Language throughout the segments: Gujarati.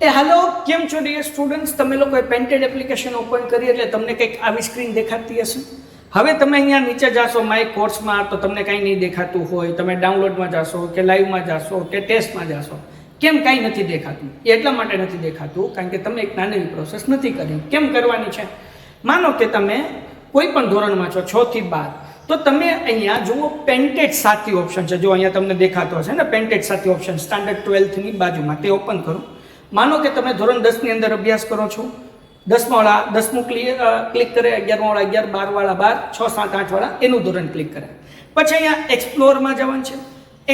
હેલો, કેમ છો ડિયર સ્ટુડન્ટ્સ? તમે લોકોએ પેન્ટેડ એપ્લિકેશન ઓપન કરી એટલે તમને કંઈક આવી સ્ક્રીન દેખાતી હશે. હવે તમે અહીંયા નીચે જાશો માય કોર્સમાં તો તમને કંઈ નહીં દેખાતું હોય. તમે ડાઉનલોડમાં જાશો કે લાઈવમાં જાશો કે ટેસ્ટમાં જાશો, કેમ કાંઈ નથી દેખાતું? એટલા માટે નથી દેખાતું કારણ કે તમે એક નાની પ્રોસેસ નથી કરી. કેમ કરવાની છે? માનો કે તમે કોઈ પણ ધોરણમાં છો 6 થી 12, તો તમે અહીંયા જુઓ પેન્ટેડ સાથી ઓપ્શન છે. જો અહીંયા તમને દેખાતો હશે ને પેન્ટેડ સાથી ઓપ્શન સ્ટાન્ડર્ડ 12થની બાજુમાં, તે ઓપન કરો. માનો કે તમે ધોરણ 10 ની અંદર અભ્યાસ કરો છો. 10મા વાળા 10મું ક્લિક કરે, 11મા વાળા 11, 12 વાળા 12, 6, 7, 8 વાળા એનું ધોરણ ક્લિક કરે. પછી અહીંયા એક્સપ્લોરમાં જવાનું છે.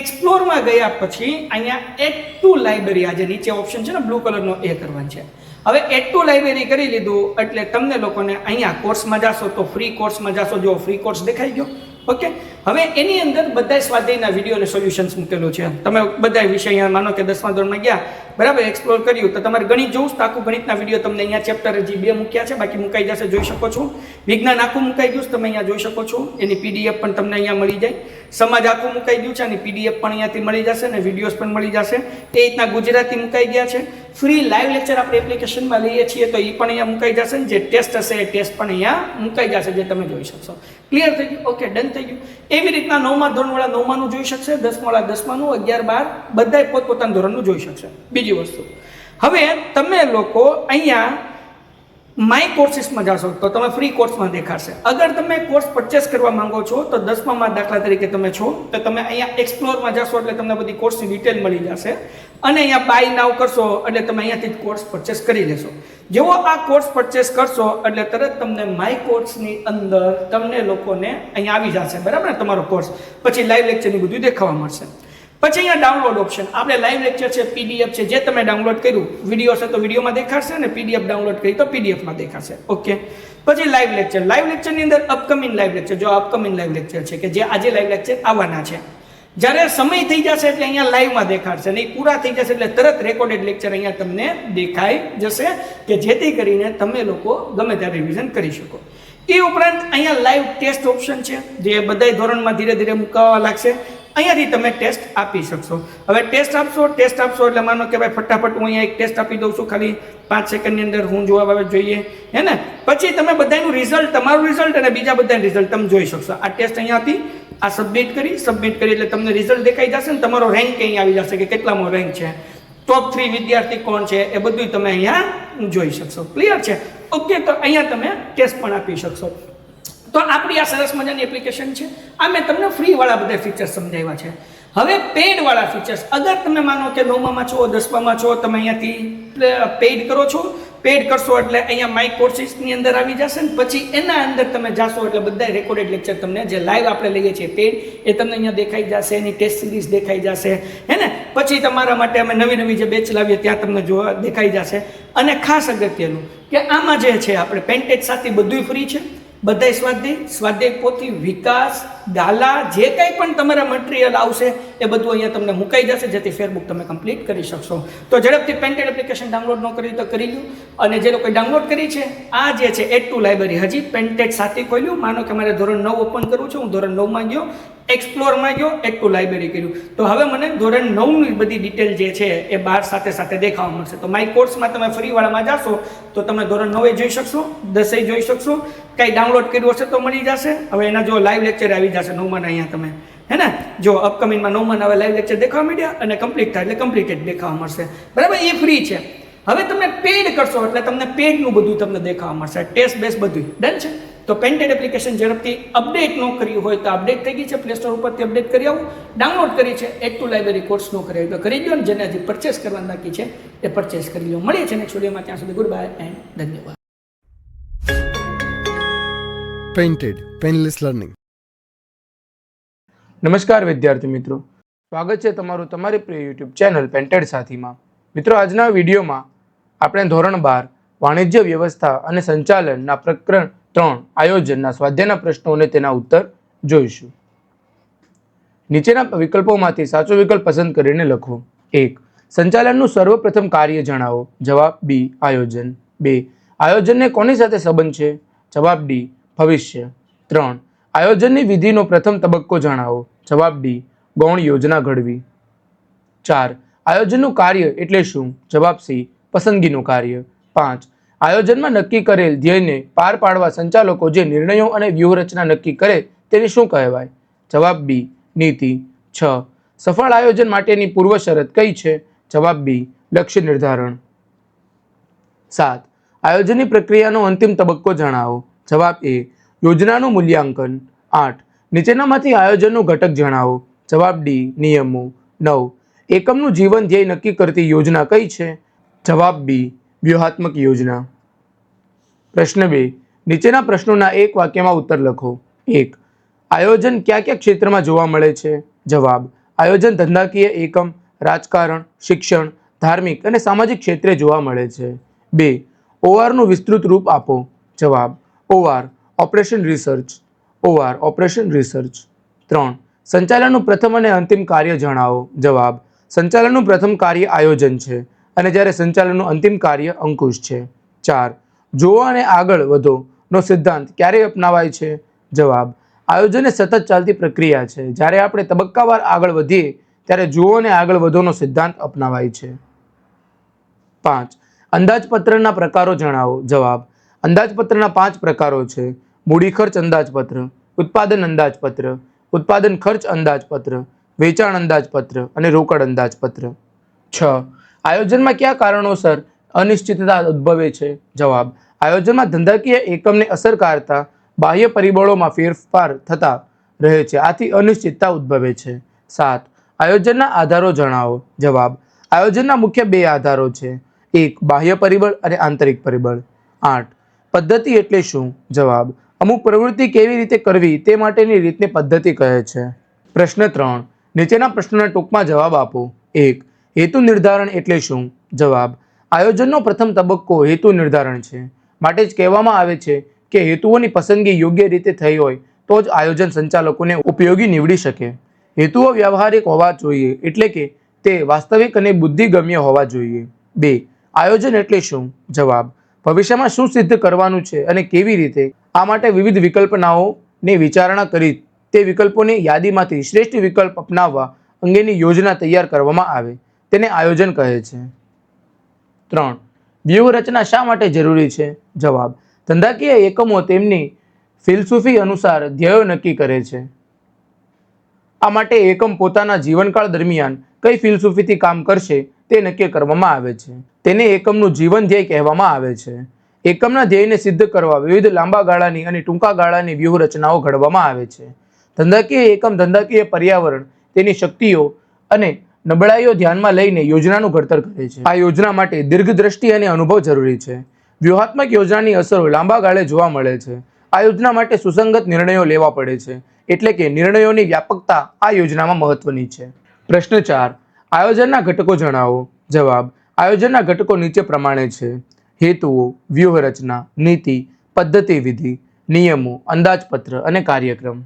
એક્સપ્લોરમાં ગયા પછી અહીંયા એડ ટુ લાઇબ્રેરી, આ જે નીચે ઓપ્શન છે ને બ્લુ કલરનો, એ કરવાનું છે. હવે એડ ટુ લાઇબ્રેરી કરી લીધું એટલે તમને લોકોને અહીંયા કોર્સમાં જાશો તો ફ્રી કોર્સમાં જાશો. જો ફ્રી કોર્સ દેખાઈ ગયો. ઓકે, હવે એની અંદર બધા સ્વાધ્યાયના વિડીયો અને સોલ્યુશન્સ મૂકેલું છે. તમે બધા વિષય અહીંયા માનો કે 10મા ધોરણમાં ગયા, બરાબર, એક્સપ્લોર કર્યું તો તમારે ગણિત જોવું તો આખું ગણિતના વિડીયો તમને અહીંયા ચેપ્ટર હજી 2 મૂક્યા છે, બાકી મુકાઈ જશે, જોઈ શકો છો. વિજ્ઞાન આખું મુકાઈ ગયું તમે અહીંયા જોઈ શકો છો. એની પીડીએફ પણ તમને અહીંયા મળી જાય. સમાજ આખું મુકાઈ ગયું છે, અને પીડીએફ પણ અહીંયાથી મળી જશે અને વિડીયોઝ પણ મળી જશે. એ રીતના ગુજરાતી મુકાઈ ગયા છે. ફ્રી લાઈવ લેક્ચર આપણે એપ્લિકેશનમાં લઈએ છીએ તો એ પણ અહીંયા મુકાઈ જશે. જે ટેસ્ટ હશે એ ટેસ્ટ પણ અહીંયા મુકાઈ જશે, જે તમે જોઈ શકશો. ક્લિયર થઈ ગયું? ઓકે, ડન થઈ ગયું. એવી રીતના 9મા ધોરણવાળા 9માનું જોઈ શકશે, 10મા વાળા 10માનું, 11, 12 બધાય પોતપોતાના ધોરણનું જોઈ શકશે. બીજી વસ્તુ, હવે તમે લોકો અહીંયા માય કોર્સીસમાં જાશો તો તમે ફ્રી કોર્સમાં દેખાશે. અગર તમે કોર્સ પરચેસ કરવા માંગો છો તો 10મામાં દાખલા તરીકે તમે છો તો તમે અહીંયા એક્સપ્લોરમાં જાશો એટલે તમને બધી કોર્સની ડિટેલ મળી જશે. અને અહીંયા બાય નાવ કરશો એટલે તમે અહીંયાથી કોર્સ પરચેસ કરી લેશો. જેવો આ કોર્સ પરચેસ કરશો એટલે તરત તમને માય કોર્સની અંદર તમને લોકોને અહીંયા આવી જશે, બરાબર ને, તમારો કોર્સ. પછી લાઈવ લેક્ચરની બધું દેખાવા મળશે. પછી અહીંયા ડાઉનલોડ ઓપ્શન, આપણે લાઈવ લેક્ચર છે, પીડીએફ છે, જે તમે ડાઉનલોડ કર્યું, વિડીયો છે તો વિડીયોમાં દેખાશે, અને પીડીએફ ડાઉનલોડ કરી તો પીડીએફમાં દેખાશે. ઓકે, પછી લાઈવ લેક્ચર. લાઈવ લેક્ચરની અંદર અપકમિંગ લાઈવ લેક્ચર, જો અપકમિંગ લાઈવ લેક્ચર છે કે જે આજે લાઈવ લેક્ચર આવવાના છે, જ્યારે સમય થઈ જશે એટલે અહીંયા લાઈવમાં દેખાડશે, નહીં પૂરા થઈ જશે એટલે તરત રેકોર્ડેડ લેક્ચર અહીંયા તમને દેખાઈ જશે, કે જેથી કરીને તમે લોકો ગમે ત્યારે રિવિઝન કરી શકો. એ ઉપરાંત અહીંયા લાઈવ ટેસ્ટ ઓપ્શન છે, જે બધા ધોરણમાં ધીરે ધીરે મુકાવા લાગશે. અહીંયાથી તમે ટેસ્ટ આપી શકશો. હવે ટેસ્ટ આપશો એટલે માનો કે ભાઈ ફટાફટ હું અહીંયા એક ટેસ્ટ આપી દઉં છું, ખાલી 5 સેકન્ડની અંદર હું જવાબ આવે જોઈએ, હે ને. પછી તમે બધાનું રિઝલ્ટ, તમારું રિઝલ્ટ અને બીજા બધાનું રિઝલ્ટ તમે જોઈ શકશો. આ ટેસ્ટ અહીંયાથી આ સબમિટ કરી એટલે તમને રિઝલ્ટ દેખાઈ જશે ને તમારો રેન્ક અહીં આવી જશે કે કેટલામો રેન્ક છે, ટોપ 3 વિદ્યાર્થી કોણ છે, એ બધું તમે અહીંયા જોઈ શકશો. ક્લિયર છે? ઓકે, તો અહીંયા તમે ટેસ્ટ પણ આપી શકશો. તો આપણી આ સરસ મજાની એપ્લિકેશન છે. આ મેં તમને ફ્રીવાળા બધા ફીચર્સ સમજાવ્યા છે. હવે પેઇડવાળા ફીચર્સ, અગર તમે માનો કે 9મામાં છો, 10મામાં છો, તમે અહીંયાથી પેઇડ કરો છો. પેઇડ કરશો એટલે અહીંયા માય કોર્સીસની અંદર આવી જશે ને પછી એના અંદર તમે જાશો એટલે બધા રેકોર્ડેડ લેક્ચર તમને, જે લાઈવ આપણે લઈએ છીએ પેઇડ, એ તમને અહીંયા દેખાઈ જશે. એની ટેસ્ટ સિરીઝ દેખાઈ જશે, હે ને. પછી તમારા માટે અમે નવી જે બેચ લાવીએ ત્યાં તમને જોવા દેખાઈ જશે. અને ખાસ અગત્યનું કે આમાં જે છે આપણે પેન્ટેજ સાથે બધું ફ્રી છે. બધા સ્વાધ્યાય પોથી, વિકાસ, દાલા, જે કંઈ પણ તમારા મટીરિયલ આવશે એ બધું અહીંયા તમને મુકાઈ જશે, જેથી ફેરબુક તમે કમ્પ્લીટ કરી શકશો. તો ઝડપથી પેન્ટેડ એપ્લિકેશન ડાઉનલોડ ન કરી તો કરી લો. અને જે લોકોએ ડાઉનલોડ કરી છે, આ જે છે એડ ટુ લાઇબ્રેરી, હજી પેન્ટેડ સાથે ખોલ્યું. માનો કે મારે ધોરણ 9 ઓપન કરવું છે, હું ધોરણ 9માં ગયો, એક્સપ્લોરમાં ગયો, એડ ટુ લાઇબ્રેરી કર્યું, તો હવે મને ધોરણ 9ની બધી ડિટેલ જે છે એ બહાર સાથે દેખાવા મળશે. તો માય કોર્સમાં તમે ફ્રીવાળામાં જાશો તો તમે ધોરણ 9 જોઈ શકશો, 10 જોઈ શકશો. કંઈ ડાઉનલોડ કર્યું હશે તો મળી જશે. હવે એના જો લાઈવ લેક્ચર આવી જશે 9માના અહીંયા તમે, હે ને. જો અપકમિંગમાં 9માના હવે લાઈવ લેક્ચર દેખાવા માંડ્યા અને કમ્પ્લીટ થાય એટલે કમ્પ્લીટેડ દેખાવા મળશે, બરાબર. એ ફ્રી છે. હવે તમે પેડ કરશો એટલે તમને પેડનું બધું તમને દેખાવા મળશે, ટેસ્ટ બેસ બધું. ડન છે? તો પેન્ટેડ એપ્લિકેશન ઝડપથી અપડેટ ન કર્યું હોય તો અપડેટ થઈ ગઈ છે, પ્લે સ્ટોર ઉપરથી અપડેટ કરી આવું. ડાઉનલોડ કરી છે, એડ ટુ લાઇબ્રેરી કોર્સ ન કરી તો કરી દો, ને જેને હજી પરચેસ કરવાનું બાકી છે એ પરચેસ કરી લો. મળીએ છીએ નેક્સ્ટ વિડીયોમાં. ત્યાં સુધી ગુડ બાય એન્ડ ધન્યવાદ. Painted painless learning. નમસ્કાર વિદ્યાર્થી મિત્રો, સ્વાગત છે તમારું તમારી પ્રિય યુટ્યુબ ચેનલ પેન્ટેડ સાથીમાં. મિત્રો, આજના વિડીયોમાં આપણે ધોરણ 12 વાણિજ્ય વ્યવસ્થા અને સંચાલનના પ્રકરણ 3 આયોજનના સ્વાધ્યાયના પ્રશ્નો અને તેના ઉત્તર જોઈશું. નીચેના વિકલ્પોમાંથી સાચો વિકલ્પ પસંદ કરીને લખો. 1. સંચાલનનું સર્વપ્રથમ કાર્ય જણાવો. જવાબ બી, આયોજન. 2. આયોજનને કોની સાથે સંબંધ છે? જવાબ ડી, ભવિષ્ય. 3. આયોજનની વિધિનો પ્રથમ તબક્કો જણાવો. જવાબ ડી, ગૌણ યોજના ઘડવી. 4. આયોજનનું કાર્ય એટલે શું? જવાબ સી, પસંદગીનું કાર્ય. 5. આયોજનમાં નક્કી કરેલ ધ્યેયને પાર પાડવા સંચાલકો જે નિર્ણયો અને વ્યૂહરચના નક્કી કરે તેને શું કહેવાય? જવાબ બી, નીતિ. 6. સફળ આયોજન માટેની પૂર્વ શરત કઈ છે? જવાબ બી, લક્ષ્ય નિર્ધારણ. 7. આયોજનની પ્રક્રિયાનો અંતિમ તબક્કો જણાવો. જવાબ એ, યોજનાનું મૂલ્યાંકન. 8. નીચેનામાંથી આયોજનનું ઘટક જણાવો. જવાબ ડી, નિયમો. 9. એકમનું જીવન ધ્યેય નક્કી કરતી યોજના કઈ છે? જવાબ બી, વ્યૂહાત્મક યોજના. પ્રશ્ન 2. નીચેના પ્રશ્નોના એક વાક્યમાં ઉત્તર લખો. 1. આયોજન કયા કયા ક્ષેત્રમાં જોવા મળે છે? જવાબ, આયોજન ધંધાકીય એકમ, રાજકારણ, શિક્ષણ, ધાર્મિક અને સામાજિક ક્ષેત્રે જોવા મળે છે. 2. ઓઆરનું વિસ્તૃત રૂપ આપો. જવાબ, OR operation research. OR operation research. 3. સંચાલનનું પ્રથમ અને અંતિમ કાર્ય જણાવો. જવાબ, સંચાલનનું પ્રથમ કાર્ય આયોજન છે અને જ્યારે સંચાલનનું અંતિમ કાર્ય અંકુશ છે. 4. જોવો અને આગળ વધો નો સિદ્ધાંત ક્યારે અપનાવાય છે? જવાબ, આયોજન એ સતત ચાલતી પ્રક્રિયા છે. જ્યારે આપણે તબક્કાવાર આગળ વધીએ ત્યારે જુઓ અને આગળ વધોનો સિદ્ધાંત અપનાવાય છે. 5. અંદાજપત્રના પ્રકારો જણાવો. જવાબ, અંદાજપત્રના 5 પ્રકારો છે. મૂડી ખર્ચ અંદાજપત્ર, ઉત્પાદન અંદાજપત્ર, ઉત્પાદન ખર્ચ અંદાજપત્ર, વેચાણ અંદાજપત્ર અને રોકડ અંદાજપત્ર. 6. આયોજનમાં કયા કારણોસર અનિશ્ચિતતા ઉદ્ભવે છે? જવાબ, આયોજનમાં ધંધાકીય એકમને અસર કરતા બાહ્ય પરિબળોમાં ફેરફાર થતા રહે છે, આથી અનિશ્ચિતતા ઉદ્ભવે છે. 7. આયોજનના આધારો જણાવો. જવાબ, આયોજનના મુખ્ય 2 આધારો છે. 1. બાહ્ય પરિબળ અને આંતરિક પરિબળ. 8. પદ્ધતિ એટલે શું? જવાબ, અમુક પ્રવૃત્તિ કેવી રીતે કરવી તે માટેની રીતને પદ્ધતિ કહે છે. પ્રશ્ન 3. નીચેના પ્રશ્નોના ટૂંકમાં જવાબ આપો. 1. હેતુ નિર્ધારણ એટલે શું? જવાબ, આયોજનનો પ્રથમ તબક્કો હેતુ નિર્ધારણ છે. માટે જ કહેવામાં આવે છે કે હેતુઓની પસંદગી યોગ્ય રીતે થઈ હોય તો જ આયોજન સંચાલકોને ઉપયોગી નીવડી શકે. હેતુઓ વ્યવહારિક હોવા જોઈએ, એટલે કે તે વાસ્તવિક અને બુદ્ધિગમ્ય હોવા જોઈએ. 2. આયોજન એટલે શું? જવાબ, ભવિષ્યમાં શું સિદ્ધ કરવાનું છે અને કેવી રીતે, આ માટે વિવિધ વિકલ્પનાઓની વિચારણા કરી તે વિકલ્પોની યાદીમાંથી શ્રેષ્ઠ વિકલ્પ અપનાવવા અંગેની યોજના તૈયાર કરવામાં આવે તેને આયોજન કહે છે. 3. વ્યૂહરચના શા માટે જરૂરી છે? જવાબ, ધંધાકીય એકમો તેમની ફિલસૂફી અનુસાર ધ્યેયો નક્કી કરે છે. આ માટે એકમ પોતાના જીવનકાળ દરમિયાન કઈ ફિલસૂફીથી કામ કરશે તે નક્કી કરવામાં આવે છે. તેને એકમનું જીવન ધ્યેય કહેવામાં આવે છે. એકમના ધ્યેયને સિદ્ધ કરવા વિવિધ લાંબા ગાળાની અને ટૂંકા ગાળાની વ્યૂહરચનાઓ ઘડવામાં આવે છે. ધંધાકીય એકમ ધંધાકીય પર્યાવરણ, તેની શક્તિઓ અને નબળાઈઓ ધ્યાનમાં લઈને યોજનાનું ઘડતર કરે છે. આ યોજના માટે દીર્ઘદ્રષ્ટિ અને અનુભવ જરૂરી છે. વ્યૂહાત્મક યોજનાની અસરો લાંબા ગાળે જોવા મળે છે. આ યોજના માટે સુસંગત નિર્ણયો લેવા પડે છે, એટલે કે નિર્ણયોની વ્યાપકતા આ યોજનામાં મહત્વની છે. પ્રશ્ન 4. આયોજનના ઘટકો જણાવો. જવાબ, આયોજનના ઘટકો નીચે પ્રમાણે છે. હેતુઓ, વ્યૂહરચના, નીતિ, પદ્ધતિ વિધિ, નિયમો, અંદાજપત્ર અને કાર્યક્રમ.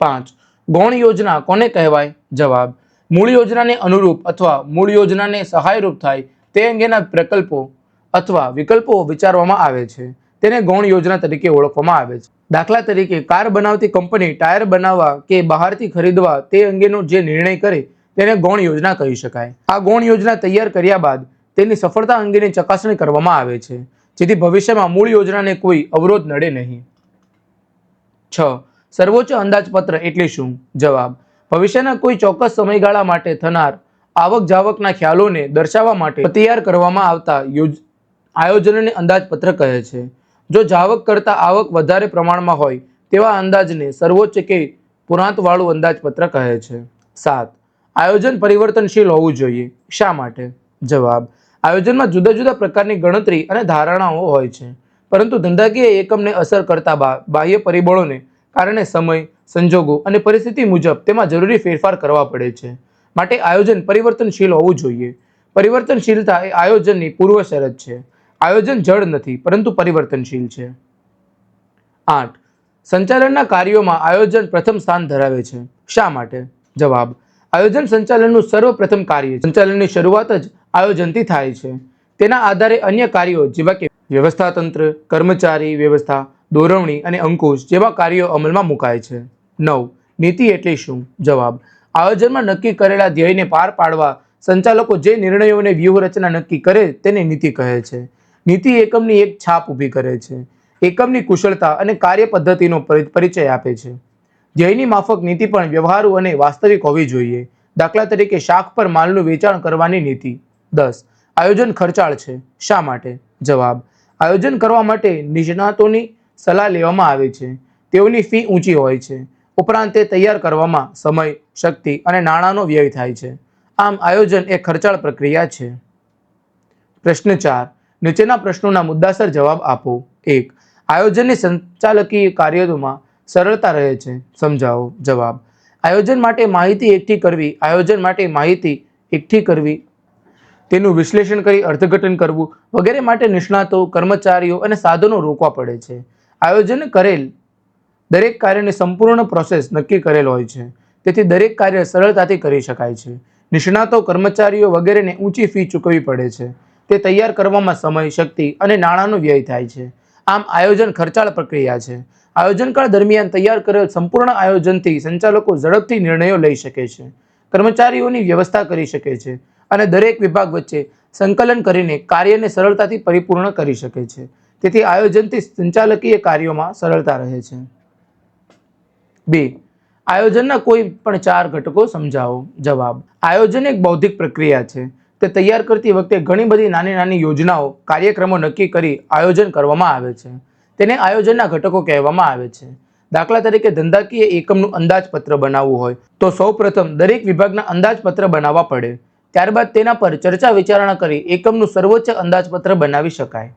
5. ગૌણ યોજના કોને કહેવાય? જવાબ, મૂળ યોજનાને અનુરૂપ અથવા મૂળ યોજનાને સહાયરૂપ થાય તે અંગેના પ્રકલ્પો અથવા વિકલ્પો વિચારવામાં આવે છે. તેને ગૌણ યોજના તરીકે ઓળખવામાં આવે છે. દાખલા તરીકે, કાર બનાવતી કંપની ટાયર બનાવવા કે બહારથી ખરીદવા તે અંગેનો જે નિર્ણય કરે તેને ગૌણ યોજના કહી શકાય. આ ગૌણ યોજના તૈયાર કર્યા બાદ તેની સફળતા અંગેની ચકાસણી કરવામાં આવે છે, જેથી ભવિષ્યમાં મૂળ યોજનાને કોઈ અવરોધ નડે નહીં. 6. સર્વોચ્ચ અંદાજપત્ર એટલે શું? જવાબ, ભવિષ્યના કોઈ ચોક્કસ સમયગાળા માટે થનાર આવક જાવકના ખ્યાલોને દર્શાવવા માટે તૈયાર કરવામાં આવતા આયોજનને અંદાજપત્ર કહે છે. જો જાવક કરતાં આવક વધારે પ્રમાણમાં હોય તેવા અંદાજને સર્વોચ્ચ કે પુરાંતવાળું અંદાજપત્ર કહે છે. 7. આયોજન પરિવર્તનશીલ હોવું જોઈએ. શા માટે? જવાબ, આયોજનમાં જુદા જુદા પ્રકારની ગણતરી અને ધારણાઓ હોય છે, પરંતુ ધંધાકીય એકમને અસર કરતા બાહ્ય પરિબળોને કારણે સમય, સંજોગો અને પરિસ્થિતિ મુજબ તેમાં જરૂરી ફેરફાર કરવા પડે છે. માટે આયોજન પરિવર્તનશીલ હોવું જોઈએ. પરિવર્તનશીલતા એ આયોજનની પૂર્વ શરત છે. આયોજન જડ નથી, પરંતુ પરિવર્તનશીલ છે. 8. સંચાલનના કાર્યોમાં આયોજન પ્રથમ સ્થાન ધરાવે છે. શા માટે? જવાબ, આયોજન સંચાલનનું સર્વપ્રથમ કાર્ય છે. સંચાલનની શરૂઆત જ આયોજનથી થાય છે. તેના આધારે અન્ય કાર્યો જેવા કે વ્યવસ્થા તંત્ર, કર્મચારી વ્યવસ્થા, દોરવણી અને અંકુશ જેવા કાર્યો અમલમાં મુકાય છે. 9. નીતિ એટલે શું? જવાબ, આયોજનમાં નક્કી કરેલા ધ્યેયને પાર પાડવા સંચાલકો જે નિર્ણયો અને વ્યૂહરચના નક્કી કરે તેને નીતિ કહે છે. નીતિ એકમની એક છાપ ઊભી કરે છે. એકમની કુશળતા અને કાર્ય પદ્ધતિનો પરિચય આપે છે. ધ્યેયની માફક નીતિ પણ વ્યવહારુ અને વાસ્તવિક હોવી જોઈએ. દાખલા તરીકે શાક પર માલનું વેચાણ કરવાની નીતિ. 10. આયોજન ખર્ચાળ છે. શા માટે? જવાબ: આયોજન કરવા માટે નિષ્ણાતોની સલાહ લેવામાં આવે છે. તેઓની ફી ઊંચી હોય છે. ઉપરાંત તે તૈયાર કરવામાં સમય, શક્તિ અને નાણાંનો વ્યય થાય છે. આમ આયોજન એ ખર્ચાળ પ્રક્રિયા છે. પ્રશ્ન 4. નીચેના પ્રશ્નોના મુદ્દાસર જવાબ આપો. 1. આયોજનની સંચાલકીય કાર્યોમાં સરળતા રહે છે. સમજાવો. જવાબ: આયોજન માટે માહિતી એકઠી કરવી. આયોજન માટે માહિતી એકઠી કરવી, તેનું વિશ્લેષણ કરી અર્થઘટન કરવું વગેરે માટે નિષ્ણાતો, કર્મચારીઓ અને સાધનો રોકવા પડે છે. આયોજન કરેલ દરેક કાર્યની સંપૂર્ણ પ્રોસેસ નક્કી કરેલ હોય છે. તેથી દરેક કાર્ય સરળતાથી કરી શકાય છે. નિષ્ણાતો, કર્મચારીઓ વગેરેને ઊંચી ફી ચૂકવવી પડે છે. તે તૈયાર કરવામાં સમય, શક્તિ અને નાણાંનો વ્યય થાય છે. આમ આયોજન ખર્ચાળ પ્રક્રિયા છે. આયોજનકાળ દરમિયાન તૈયાર કરેલ સંપૂર્ણ આયોજનથી સંચાલકો ઝડપથી નિર્ણયો લઈ શકે છે, કર્મચારીઓની વ્યવસ્થા કરી શકે છે અને દરેક વિભાગ વચ્ચે સંકલન કરીને કાર્યને સરળતાથી પરિપૂર્ણ કરી શકે છે. તેથી આયોજનથી સંચાલકીય કાર્યોમાં સરળતા રહે છે. 2. આયોજનના કોઈ પણ 4 ઘટકો સમજાવો. જવાબ: આયોજન એક બૌદ્ધિક પ્રક્રિયા છે. તે તૈયાર કરતી વખતે ઘણી બધી નાની નાની યોજનાઓ, કાર્યક્રમો નક્કી કરી આયોજન કરવામાં આવે છે. તેને આયોજનના ઘટકો કહેવામાં આવે છે. દાખલા તરીકે ધંધાકીય એકમનું અંદાજપત્ર બનાવવું હોય તો સૌપ્રથમ દરેક વિભાગના અંદાજપત્ર બનાવવા પડે. ત્યારબાદ તેના પર ચર્ચા વિચારણા કરી એકમનું સર્વોચ્ચ અંદાજપત્ર બનાવી શકાય.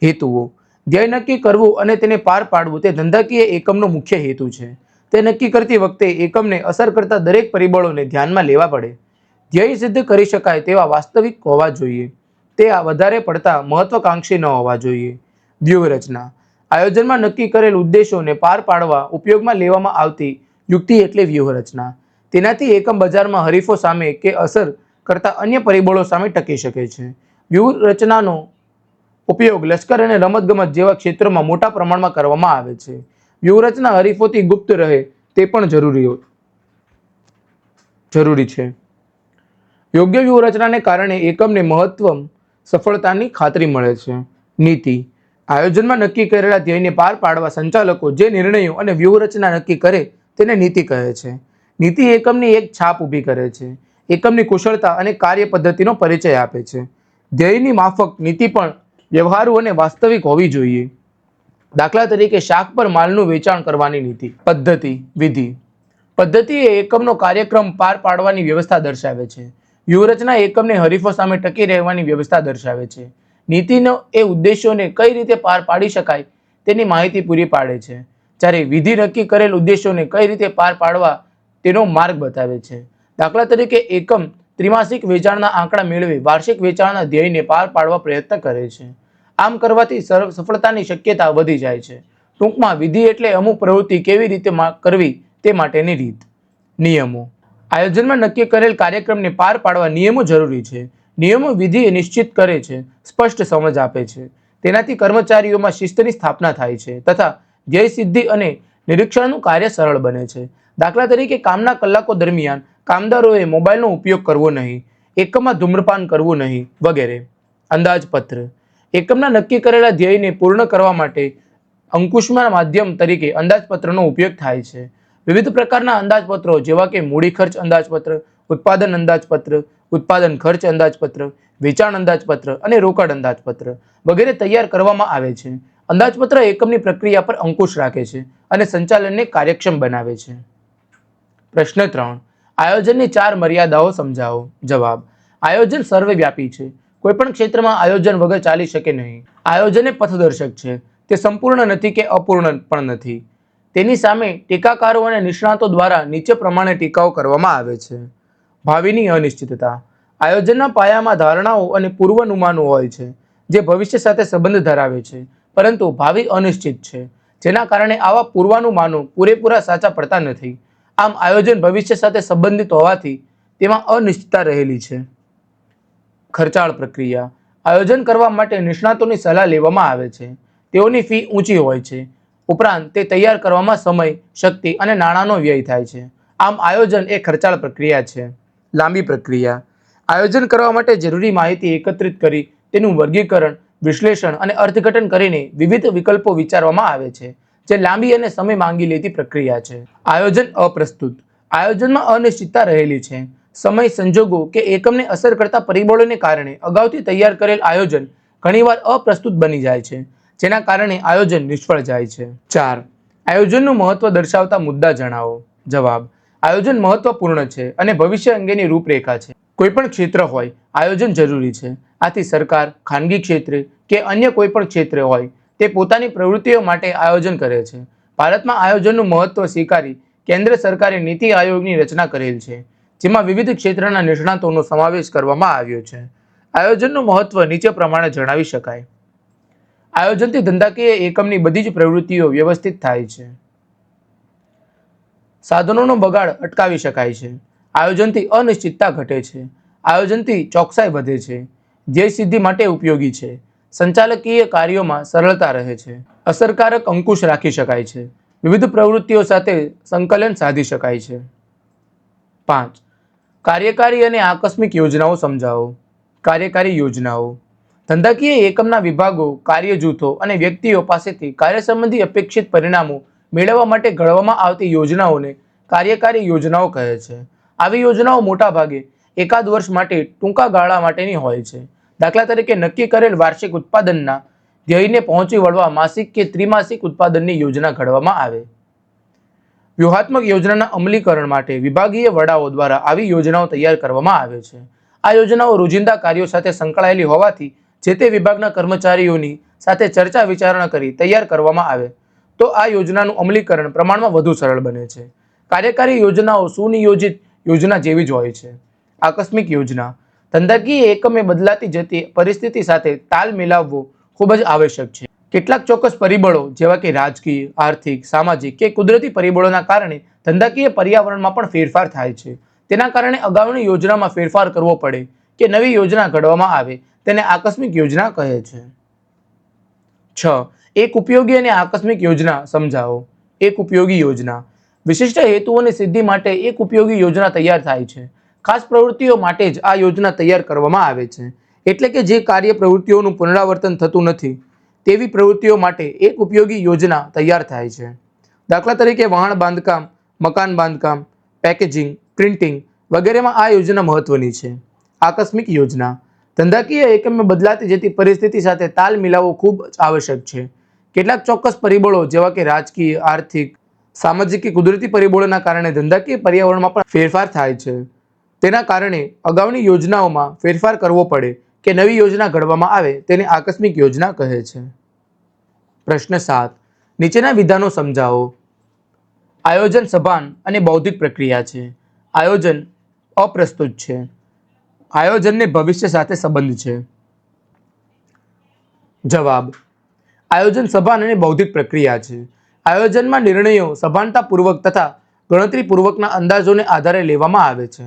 હેતુઓ: ધ્યેય નક્કી કરવું અને તેને પાર પાડવું તે ધંધાકીય એકમનો મુખ્ય હેતુ છે. તે નક્કી કરતી વખતે એકમને અસર કરતા દરેક પરિબળોને ધ્યાનમાં લેવા પડે. ધ્યેય સિદ્ધ કરી શકાય તેવા વાસ્તવિક હોવા જોઈએ. તે વધારે પડતા મહત્વાકાંક્ષી ન હોવા જોઈએ. વ્યૂહરચના: આયોજનમાં નક્કી કરેલ ઉદ્દેશોને પાર પાડવા ઉપયોગમાં લેવામાં આવતી યુક્તિ એટલે વ્યૂહરચના. તેનાથી એકમ બજારમાં હરીફો સામે કે અસર કરતા અન્ય પરિબળો સામે ટકી શકે છે. વ્યૂહરચનાનો ઉપયોગ લશ્કર અને રમતગમત જેવા ક્ષેત્રોમાં મોટા પ્રમાણમાં કરવામાં આવે છે. વ્યૂહરચના હરીફોથી ગુપ્ત રહે તે પણ જરૂરી છે. યોગ્ય વ્યૂહરચનાને કારણે એકમને સફળતાની ખાતરી મળે છે. નીતિ: આયોજનમાં નક્કી કરેલા ધ્યેયને પાર પાડવા સંચાલકો જે નિર્ણયો અને વ્યૂહરચના નક્કી કરે તેને નીતિ કહે છે. નીતિ એકમની એક છાપ ઊભી કરે છે. એકમની કુશળતા અને કાર્ય પદ્ધતિનો પરિચય આપે છે. ધ્યેયની માફક નીતિ પણ વ્યવહારુ અને વાસ્તવિક હોવી જોઈએ. દાખલા તરીકે શાક પર માલનું વેચાણ કરવાની નીતિ. પદ્ધતિ, વિધિ: પદ્ધતિ એ એકમનો કાર્યક્રમ પાર પાડવાની વ્યવસ્થા દર્શાવે છે. વ્યૂહરચના એકમને હરીફો સામે ટકી રહેવાની વ્યવસ્થા દર્શાવે છે. નીતિનો એ ઉદ્દેશોને કઈ રીતે પાર પાડી શકાય તેની માહિતી પૂરી પાડે છે. જ્યારે વિધિ નક્કી કરેલ ઉદ્દેશોને કઈ રીતે પાર પાડવા તેનો માર્ગ બતાવે છે. દાખલા તરીકે એકમ ત્રિમાસિક વેચાણના આંકડા મેળવી વાર્ષિક વેચાણના ધ્યેયને પાર પાડવા પ્રયત્ન કરે છે. આમ કરવાથી સફળતાની શક્યતા વધી જાય છે. ટૂંકમાં વિધિ એટલે અમુક પ્રવૃત્તિ કેવી રીતે કરવી તે માટેની રીત. નિયમો: આયોજનમાં નક્કી કરેલ કાર્યક્રમને પાર પાડવા નિયમો જરૂરી છે. નિયમો વિધિ નિશ્ચિત કરે છે, સ્પષ્ટ સમજ આપે છે. તેનાથી કર્મચારીઓમાં શિસ્તની સ્થાપના થાય છે તથા ધ્યેય સિદ્ધિ અને નિરીક્ષણનું કાર્ય સરળ બને છે. દાખલા તરીકે કામના કલાકો દરમિયાન કામદારોએ મોબાઈલનો ઉપયોગ કરવો નહીં, એકમમાં ધૂમ્રપાન કરવું નહીં વગેરે. અંદાજપત્ર: એકમના નક્કી કરેલા ધ્યેયને પૂર્ણ કરવા માટે અંકુશના માધ્યમ તરીકે અંદાજપત્રનો ઉપયોગ થાય છે. વિવિધ પ્રકારના અંદાજપત્રો જેવા કે મૂડી ખર્ચ અંદાજપત્ર, ઉત્પાદન અંદાજપત્ર, ઉત્પાદન ખર્ચ અંદાજપત્ર, વેચાણ અંદાજપત્ર અને રોકડ અંદાજપત્ર વગેરે તૈયાર કરવામાં આવે છે. અંદાજપત્ર એકમની પ્રક્રિયા પર અંકુશ રાખે છે અને સંચાલનને કાર્યક્ષમ બનાવે છે. પ્રશ્ન 3. આયોજનની 4 મર્યાદાઓ સમજાવો. જવાબ: આયોજન સર્વવ્યાપી છે. કોઈપણ ક્ષેત્રમાં આયોજન વગર ચાલી શકે નહીં. આયોજન એ પથદર્શક છે. તે સંપૂર્ણ નથી કે અપૂર્ણ પણ નથી. તેની સામે ટીકાકારો અને નિષ્ણાતો દ્વારા નીચે પ્રમાણે ટીકાઓ કરવામાં આવે છે. ભાવિની અનિશ્ચિતતા: આયોજનના પાયામાં ધારણાઓ અને પૂર્વાનુમાનો હોય છે જે ભવિષ્ય સાથે સંબંધ ધરાવે છે, પરંતુ ભાવિ અનિશ્ચિત છે, જેના કારણે આવા પૂર્વાનુમાનો પૂરેપૂરા સાચા પડતા નથી. આમ આયોજન ભવિષ્ય સાથે સંબંધિત હોવાથી તેમાં અનિશ્ચિતતા રહેલી છે. ખર્ચાળ પ્રક્રિયા: આયોજન કરવા માટે નિષ્ણાતોની સલાહ લેવામાં આવે છે. તેઓની ફી ઊંચી હોય છે. ઉપરાંત તે તૈયાર કરવામાં સમય, શક્તિ અને નાણાંનો વ્યય થાય છે. આમ આયોજન એ ખર્ચાળ પ્રક્રિયા છે. લાંબી પ્રક્રિયા: આયોજન કરવા માટે જરૂરી માહિતી એકત્રિત કરી તેનું વર્ગીકરણ, વિશ્લેષણ અને અર્થઘટન કરીને વિવિધ વિકલ્પો વિચારવામાં આવે છે, જે લાંબી અને સમય માંગી લેતી પ્રક્રિયા છે. આયોજન અપ્રસ્તુત. આયોજનમાં અનિશ્ચિતતા રહેલી છે. સમય, સંજોગો કે એકમને અસર કરતા પરિબળોને કારણે અગાઉથી તૈયાર કરેલ આયોજન ઘણીવાર અપ્રસ્તુત બની જાય છે, જેના કારણે આયોજન નિષ્ફળ જાય છે. 4. આયોજનનું મહત્વ દર્શાવતા મુદ્દા જણાવો. જવાબ: આયોજન મહત્વપૂર્ણ છે અને ભવિષ્ય અંગેની રૂપરેખા છે. કોઈપણ ક્ષેત્ર હોય, આયોજન જરૂરી છે. આથી સરકાર, ખાનગી ક્ષેત્ર કે અન્ય કોઈપણ ક્ષેત્ર હોય, તે પોતાની પ્રવૃત્તિઓ માટે આયોજન કરે છે. ભારતમાં આયોજનનું મહત્વ સ્વીકારી કેન્દ્ર સરકારે નીતિ આયોગની રચના કરેલ છે, જેમાં વિવિધ ક્ષેત્રના નિષ્ણાતોનો સમાવેશ કરવામાં આવ્યો છે. આયોજનનું મહત્વ નીચે પ્રમાણે જણાવી શકાય. આયોજનથી ધંધાકીય એકમની બધી જ પ્રવૃત્તિઓ વ્યવસ્થિત થાય છે. સાધનોનો બગાડ અટકાવી શકાય છે. આયોજનથી અનિશ્ચિતતા ઘટે છે. આયોજનથી ચોકસાઈ વધે છે. ધ્યેય સિદ્ધિ માટે ઉપયોગી છે. સંચાલકીય કાર્યોમાં સરળતા રહે છે. અસરકારક અંકુશ રાખી શકાય છે. વિવિધ પ્રવૃત્તિઓ સાથે સંકલન સાધી શકાય છે. 5. કાર્યકારી અને આકસ્મિક યોજનાઓ સમજાવો. કાર્યકારી યોજનાઓ. ધંધાકીય એકમના વિભાગો, કાર્ય જૂથો અને વ્યક્તિઓ પાસેથી કાર્ય સંબંધી અપેક્ષિત પરિણામો મેળવવા માટે ઘડવામાં આવતી યોજનાઓને કાર્યકારી યોજનાઓ કહે છે. આવી યોજનાઓ મોટા ભાગે એકાદ વર્ષ માટે ટૂંકા ગાળા માટેની હોય છે. દાખલા તરીકે, નક્કી કરેલ વાર્ષિક ઉત્પાદનના ધ્યેયને પહોંચી વળવા માસિક કે ત્રિમાસિક ઉત્પાદનની યોજના ઘડવામાં આવે. વ્યૂહાત્મક યોજનાના અમલીકરણ માટે વિભાગીય વડાઓ દ્વારા આવી યોજનાઓ તૈયાર કરવામાં આવે છે. આ યોજનાઓ રોજિંદા કાર્યો સાથે સંકળાયેલી હોવાથી જે તે વિભાગના કર્મચારીઓની સાથે ચર્ચા વિચારણા કરી તૈયાર કરવામાં આવે તો આ યોજનાનું અમલીકરણ પ્રમાણમાં વધુ સરળ બને છે. કાર્યકારી યોજનાઓ સુનિયોજિત યોજના જેવી જ હોય છે. આકસ્મિક યોજના. ધંધાકીય એકમે બદલાતી જતી પરિસ્થિતિ સાથે તાલ મિલાવવો ખૂબ જ આવશ્યક છે. કેટલાક ચોક્કસ પરિબળો જેવા કે રાજકીય, આર્થિક, સામાજિક કે કુદરતી પરિબળોના કારણે ધંધાકીય પર્યાવરણમાં પણ ફેરફાર થાય છે. તેના કારણે અગાઉની યોજનામાં ફેરફાર કરવો પડે કે નવી યોજના ઘડવામાં આવે તેને આકસ્મિક યોજના કહે છે. 6. એક ઉપયોગી અને આકસ્મિક યોજના સમજાવો. એક ઉપયોગી યોજના. વિશિષ્ટ હેતુઓની સિદ્ધિ માટે એક ઉપયોગી યોજના તૈયાર થાય છે. ખાસ પ્રવૃત્તિઓ માટે જ આ યોજના તૈયાર કરવામાં આવે છે. એટલે કે જે કાર્ય પ્રવૃત્તિઓનું પુનરાવર્તન થતું નથી તેવી પ્રવૃત્તિઓ માટે એક ઉપયોગી યોજના તૈયાર થાય છે. દાખલા તરીકે, વાહન બાંધકામ, મકાન બાંધકામ, પેકેજિંગ, પ્રિન્ટિંગ વગેરેમાં આ યોજના મહત્વની છે. આકસ્મિક યોજના. ધંધાકીય એકમે બદલાતી જતી પરિસ્થિતિ સાથે તાલ મિલાવવો ખૂબ જ આવશ્યક છે. કેટલાક ચોક્કસ પરિબળો જેવા કે રાજકીય, આર્થિક, સામાજિક કે કુદરતી પરિબળોના કારણે ધંધાકીય પર્યાવરણમાં પણ ફેરફાર થાય છે. તેના કારણે અગાઉની યોજનાઓમાં ફેરફાર કરવો પડે કે નવી યોજના ઘડવામાં આવે તેને આકસ્મિક યોજના કહે છે. પ્રશ્ન 7. નીચેના વિધાનો સમજાવો. આયોજન સભાન અને બૌદ્ધિક પ્રક્રિયા છે. આયોજન અપ્રસ્તુત છે. આયોજનને ભવિષ્ય સાથે સંબંધ છે. જવાબ: આયોજન સભાન અને બૌદ્ધિક પ્રક્રિયા છે. આયોજનમાં નિર્ણયો સભાનતાપૂર્વક તથા ગણતરીપૂર્વકના અંદાજોને આધારે લેવામાં આવે છે.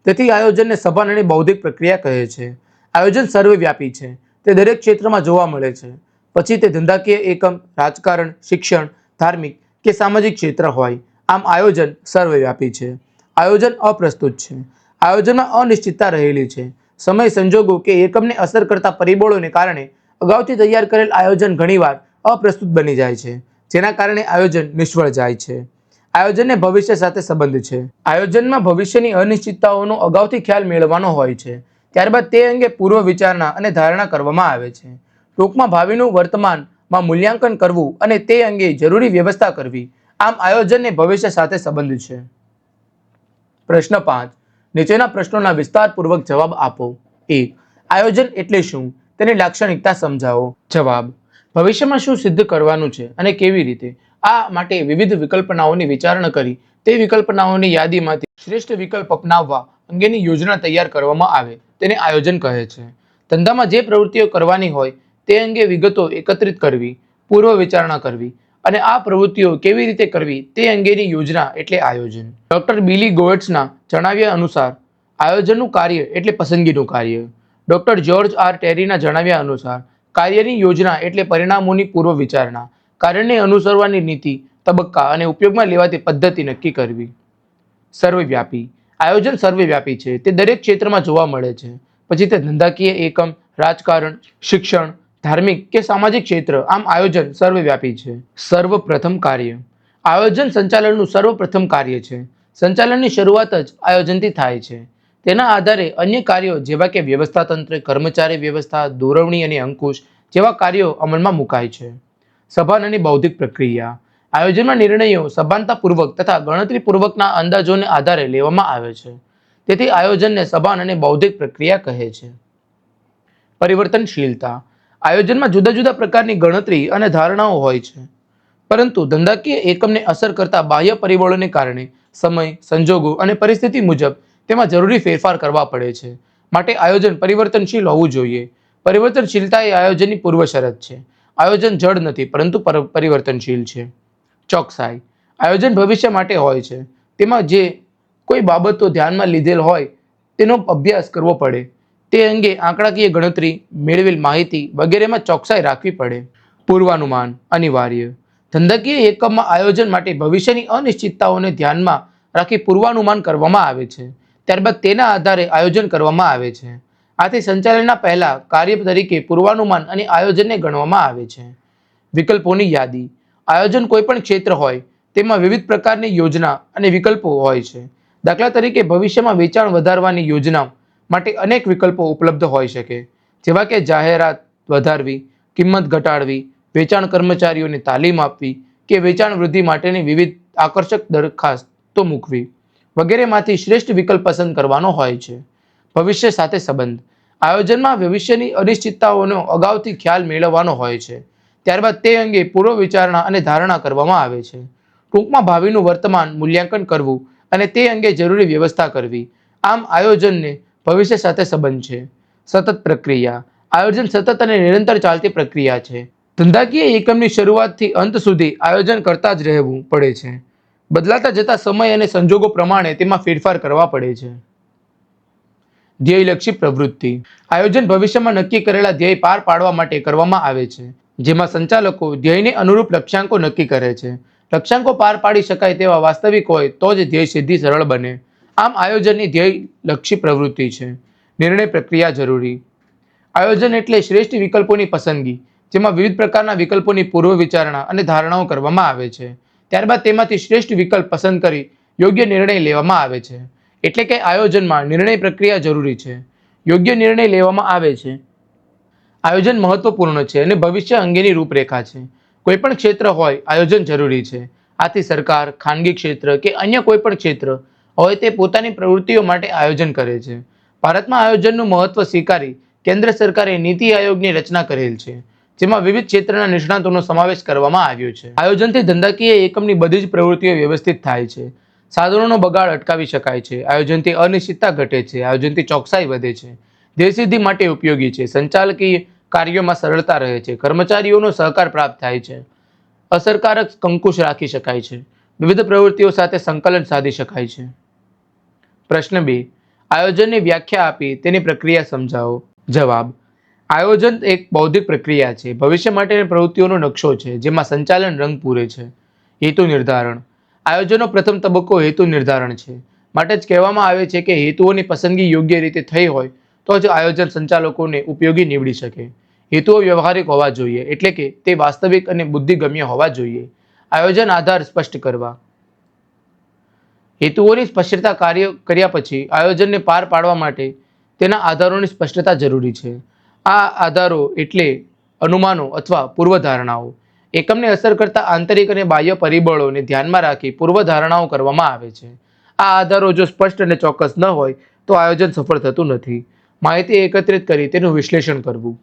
તેથી આયોજનને સભાન અને બૌદ્ધિક પ્રક્રિયા કહે છે. આયોજન સર્વવ્યાપી છે. તે દરેક ક્ષેત્રમાં જોવા મળે છે. પછી તે ધંધાકીય એકમ, રાજકારણ, શિક્ષણ, ધાર્મિક કે સામાજિક ક્ષેત્ર હોય. આમ આયોજન સર્વવ્યાપી છે. આયોજન અપ્રસ્તુત છે. આયોજનમાં અનિશ્ચિતતા રહેલી છે. સમય, સંજોગો કે એકમને અસર કરતા પરિબળોને કારણે અગાઉથી તૈયાર કરેલ આયોજન ઘણીવાર અપ્રસ્તુત બની જાય છે, જેના કારણે આયોજન નિષ્ફળ જાય છે. આયોજનને ભવિષ્ય સાથે સંબંધ છે. આયોજનમાં ભવિષ્યની અનિશ્ચિતતાઓનો અગાઉથી ખ્યાલ મેળવવાનો હોય છે. ત્યારબાદ તે અંગે પૂર્વ વિચારણા અને ધારણા કરવામાં આવે છે. ટૂંકમાં ભાવિનું વર્તમાનમાં મૂલ્યાંકન કરવું અને તે અંગે જરૂરી વ્યવસ્થા કરવી. આમ આયોજનને ભવિષ્ય સાથે સંબંધ છે. પ્રશ્ન 5. નીચેના પ્રશ્નોના વિસ્તારપૂર્વક જવાબ આપો. 1. આયોજન એટલે શું? તેની લાક્ષણિકતા સમજાવો. જવાબ: ભવિષ્યમાં શું સિદ્ધ કરવાનું છે અને કેવી રીતે, આ માટે વિવિધ વિકલ્પનાઓની વિચારણા કરી તે વિકલ્પનાઓની યાદીમાંથી શ્રેષ્ઠ વિકલ્પ અપનાવવા અંગેની યોજના તૈયાર કરવામાં આવે તેને આયોજન કહે છે. ધંધામાં જે પ્રવૃત્તિઓ કરવાની હોય તે અંગે વિગતો એકત્રિત કરવી, પૂર્વ વિચારણા કરવી અને આ પ્રવૃત્તિઓ કેવી રીતે કરવી તે અંગેની યોજના એટલે આયોજન. ડોક્ટર બિલી ગોએટ્સના જણાવ્યા અનુસાર આયોજનનું કાર્ય એટલે પસંદગીનું કાર્ય. ડોક્ટર જ્યોર્જ આર ટેરીના જણાવ્યા અનુસાર કાર્યની યોજના એટલે પરિણામોની પૂર્વ વિચારણા, કાર્યને અનુસરવાની નીતિ, તબક્કા અને ઉપયોગમાં લેવાતી પદ્ધતિ નક્કી કરવી. સર્વવ્યાપી. આયોજન સર્વવ્યાપી છે, તે દરેક ક્ષેત્રમાં જોવા મળે છે. પછી તે ધંધાકીય એકમ, રાજકારણ, શિક્ષણ, ધાર્મિક કે સામાજિક ક્ષેત્ર, આમ આયોજન સર્વવ્યાપી છે. સર્વપ્રથમ કાર્ય. આયોજન સંચાલનનું સર્વપ્રથમ કાર્ય છે. સંચાલનની શરૂઆત જ આયોજનથી થાય છે. તેના આધારે અન્ય કાર્યો જેવા કે વ્યવસ્થા તંત્ર, કર્મચારી વ્યવસ્થા, દોરવણી અને અંકુશ જેવા કાર્યો અમલમાં મુકાય છે. સભાન અને બૌદ્ધિક પ્રક્રિયા. આયોજનમાં નિર્ણયો સભાનતાપૂર્વક તથા ગણતરીપૂર્વકના અંદાજોને આધારે લેવામાં આવે છે. તેથી આયોજનને સભાન અને બૌદ્ધિક પ્રક્રિયા કહે છે. પરિવર્તનશીલતા. આયોજનમાં જુદા જુદા પ્રકારની ગણતરી અને ધારણાઓ હોય છે, પરંતુ ધંધાકીય એકમને અસર કરતા બાહ્ય પરિબળોને કારણે સમય, સંજોગો અને પરિસ્થિતિ મુજબ તેમાં જરૂરી ફેરફાર કરવા પડે છે. માટે આયોજન પરિવર્તનશીલ હોવું જોઈએ. પરિવર્તનશીલતા એ આયોજનની પૂર્વ શરત છે. આયોજન જડ નથી, પરંતુ પરિવર્તનશીલ છે. ચોકસાઈ. આયોજન ભવિષ્ય માટે હોય છે. તેમાં જે કોઈ બાબતો ધ્યાનમાં લીધેલ હોય તેનો અભ્યાસ કરવો પડે. તે અંગે આંકડાકીય ગણતરી, મેળવેલ માહિતી વગેરેમાં ચોકસાઈ રાખવી પડે. પૂર્વાનુમાન અનિવાર્ય. ધંધાકીય એકમમાં આયોજન માટે ભવિષ્યની અનિશ્ચિતતાઓને ધ્યાનમાં રાખી પૂર્વાનુમાન કરવામાં આવે છે. ત્યારબાદ તેના આધારે આયોજન કરવામાં આવે છે. આથી સંચાલનના પહેલા કાર્ય તરીકે પૂર્વાનુમાન અને આયોજનને ગણવામાં આવે છે. વિકલ્પોની યાદી. આયોજન કોઈ પણ ક્ષેત્ર હોય તેમાં વિવિધ પ્રકારની યોજના અને વિકલ્પો હોય છે. દાખલા તરીકે ભવિષ્યમાં વેચાણ વધારવાની યોજના માટે અનેક વિકલ્પો ઉપલબ્ધ હોઈ શકે, જેવા કે જાહેરાત વધારવી, કિંમત ઘટાડવી, વેચાણ કર્મચારીઓને તાલીમ આપવી કે વેચાણ વૃદ્ધિ માટેની વિવિધ આકર્ષક દરખાસ્તો મૂકવી વગેરેમાંથી શ્રેષ્ઠ વિકલ્પ પસંદ કરવાનો હોય છે. ભવિષ્ય સાથે સંબંધ. આયોજનમાં ભવિષ્યની અનિશ્ચિતતાઓનો અગાઉથી ખ્યાલ મેળવવાનો હોય છે. ત્યારબાદ તે અંગે પૂર્વ વિચારણા અને ધારણા કરવામાં આવે છે. ટૂંકમાં ભાવિનું વર્તમાન મૂલ્યાંકન કરવું અને તે અંગે જરૂરી વ્યવસ્થા કરવી. આમ આયોજનને ભવિષ્ય સાથે સંબંધ છે. સતત પ્રક્રિયા. આયોજન સતત અને નિરંતર ચાલતી પ્રક્રિયા છે. ધંધાકીય એકમની શરૂઆતથી અંત સુધી આયોજન કરતા જ રહેવું પડે છે. બદલાતા જતા સમય અને સંજોગો પ્રમાણે તેમાં ફેરફાર કરવા પડે છે. ધ્યેયલક્ષી પ્રવૃત્તિ. આયોજન ભવિષ્યમાં નક્કી કરેલા ધ્યેય પાર પાડવા માટે કરવામાં આવે છે, જેમાં સંચાલકો ધ્યેયને અનુરૂપ લક્ષ્યાંકો નક્કી કરે છે. લક્ષ્યાંકો પાર પાડી શકાય તેવા વાસ્તવિક હોય તો જ ધ્યેય સિદ્ધિ સરળ બને. આમ આયોજનની ધ્યેયલક્ષી પ્રવૃત્તિ છે. નિર્ણય પ્રક્રિયા જરૂરી. આયોજન એટલે શ્રેષ્ઠ વિકલ્પોની પસંદગી, જેમાં વિવિધ પ્રકારના વિકલ્પોની પૂર્વ વિચારણા અને ધારણાઓ કરવામાં આવે છે. ત્યારબાદ તેમાંથી શ્રેષ્ઠ વિકલ્પ પસંદ કરી યોગ્ય નિર્ણય લેવામાં આવે છે. એટલે કે આયોજનમાં નિર્ણય પ્રક્રિયા જરૂરી છે. યોગ્ય નિર્ણય લેવામાં આવે છે. આયોજન મહત્વપૂર્ણ છે અને ભવિષ્ય અંગેની રૂપરેખા છે. કોઈ પણ ક્ષેત્ર હોય આયોજન જરૂરી છે. આથી સરકાર, ખાનગી ક્ષેત્ર કે અન્ય કોઈ પણ ક્ષેત્ર હોય તે પોતાની પ્રવૃત્તિઓ માટે આયોજન કરે છે. ભારતમાં આયોજનનું મહત્વ સ્વીકારી કેન્દ્ર સરકારે નીતિ આયોગની રચના કરેલ છે, જેમાં વિવિધ ક્ષેત્રના નિષ્ણાતોનો સમાવેશ કરવામાં આવ્યો છે. આયોજનથી ધંધાકીય એકમની બધી જ પ્રવૃત્તિઓ વ્યવસ્થિત થાય છે. સાધનોનો બગાડ અટકાવી શકાય છે. આયોજનથી અનિશ્ચિતતા ઘટે છે. આયોજનથી ચોકસાઈ વધે છે. ધ્યેય સિદ્ધિ માટે ઉપયોગી છે. સંચાલકીય કાર્યોમાં સરળતા રહે છે. કર્મચારીઓનો સહકાર પ્રાપ્ત થાય છે. અસરકારક અંકુશ રાખી શકાય છે. વિવિધ પ્રવૃત્તિઓ સાથે સંકલન સાધી શકાય છે. પ્રશ્ન 2. આયોજનની વ્યાખ્યા આપી તેની પ્રક્રિયા સમજાવો. જવાબ. આયોજન એક બૌદ્ધિક પ્રક્રિયા છે. ભવિષ્ય માટેની પ્રવૃત્તિઓનો નકશો છે, જેમાં સંચાલન રંગ પૂરે છે. હેતુ નિર્ધારણ. આયોજનનો પ્રથમ તબક્કો હેતુ નિર્ધારણ છે. માટે જ કહેવામાં આવે છે કે હેતુઓની પસંદગી યોગ્ય રીતે થઈ હોય તો જ આયોજન સંચાલકોને ઉપયોગી નીવડી શકે. હેતુઓ વ્યવહારિક હોવા જોઈએ, એટલે કે તે વાસ્તવિક અને બુદ્ધિગમ્ય હોવા જોઈએ. આયોજન આધાર સ્પષ્ટ કરવા. હેતુઓની સ્પષ્ટતા કર્યા પછી આયોજનને પાર પાડવા માટે તેના આધારોની સ્પષ્ટતા જરૂરી છે. આ આધારો એટલે અનુમાનો અથવા પૂર્વધારણાઓ. એકમને અસર કરતા આંતરિક અને બાહ્ય પરિબળોને ધ્યાનમાં રાખી પૂર્વધારણાઓ કરવામાં આવે છે. આ આધારો જો સ્પષ્ટ અને ચોક્કસ ન હોય તો આયોજન સફળ થતું નથી. માહિતી એકત્રિત કરી તેનું વિશ્લેષણ કરવું.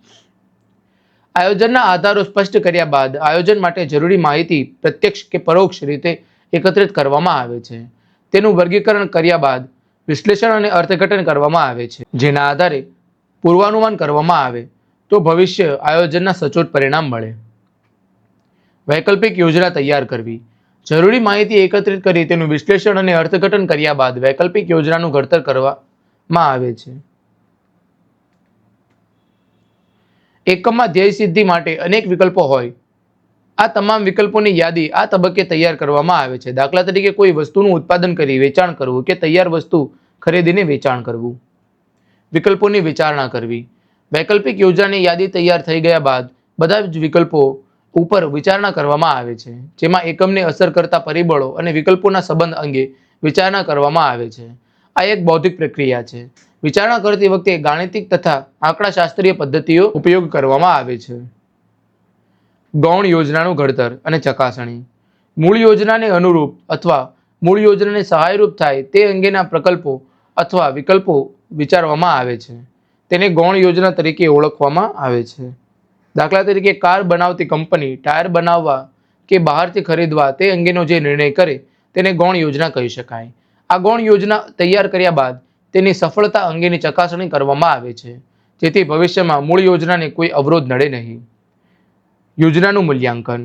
આયોજનના આધારો સ્પષ્ટ કર્યા બાદ આયોજન માટે જરૂરી માહિતી પ્રત્યક્ષ કે પરોક્ષ રીતે એકત્રિત કરવામાં આવે છે. તેનું વર્ગીકરણ કર્યા બાદ વિશ્લેષણ અને અર્થઘટન કરવામાં આવે છે, જેના આધારે પૂર્વાનુમાન કરવામાં આવે તો ભવિષ્ય આયોજનના સચોટ પરિણામ મળે. વૈકલ્પિક યોજના તૈયાર કરવી. જરૂરી માહિતી એકત્રિત કરી તેનું વિશ્લેષણ અને અર્થઘટન કર્યા બાદ વૈકલ્પિક યોજનાનું ઘડતર કરવામાં આવે છે. એકમમાં ધ્યેય સિદ્ધિ માટે અનેક વિકલ્પો હોય. આ તમામ વિકલ્પોની યાદી આ તબક્કે તૈયાર કરવામાં આવે છે. દાખલા તરીકે કોઈ વસ્તુનું ઉત્પાદન કરી વેચાણ કરવું કે તૈયાર વસ્તુ ખરીદીને વેચાણ કરવું. વિકલ્પોની વિચારણા કરવી. વૈકલ્પિક યોજનાની યાદી તૈયાર થઈ ગયા બાદ બધા જ વિકલ્પો ઉપર વિચારણા કરવામાં આવે છે, જેમાં એકમને અસર કરતા પરિબળો અને વિકલ્પોના સંબંધ અંગે વિચારણા કરવામાં આવે છે. આ એક બૌદ્ધિક પ્રક્રિયા છે. વિચારણા કરતી વખતે ગાણિતિક તથા આંકડાશાસ્ત્રીય પદ્ધતિઓ ઉપયોગ કરવામાં આવે છે. ગૌણ યોજનાનું ઘડતર અને ચકાસણી. મૂળ યોજનાને અનુરૂપ અથવા મૂળ યોજનાને સહાયરૂપ થાય તે અંગેના પ્રકલ્પો અથવા વિકલ્પો વિચારવામાં આવે છે. તેને ગૌણ યોજના તરીકે ઓળખવામાં આવે છે. દાખલા તરીકે કાર બનાવતી કંપની ટાયર બનાવવા કે બહારથી ખરીદવા તે અંગેનો જે નિર્ણય કરે તેને ગૌણ યોજના કહી શકાય. આ ગૌણ યોજના તૈયાર કર્યા બાદ તેની સફળતા અંગેની ચકાસણી કરવામાં આવે છે, જેથી ભવિષ્યમાં મૂળ યોજનાને કોઈ અવરોધ નડે નહીં. યોજનાનું મૂલ્યાંકન.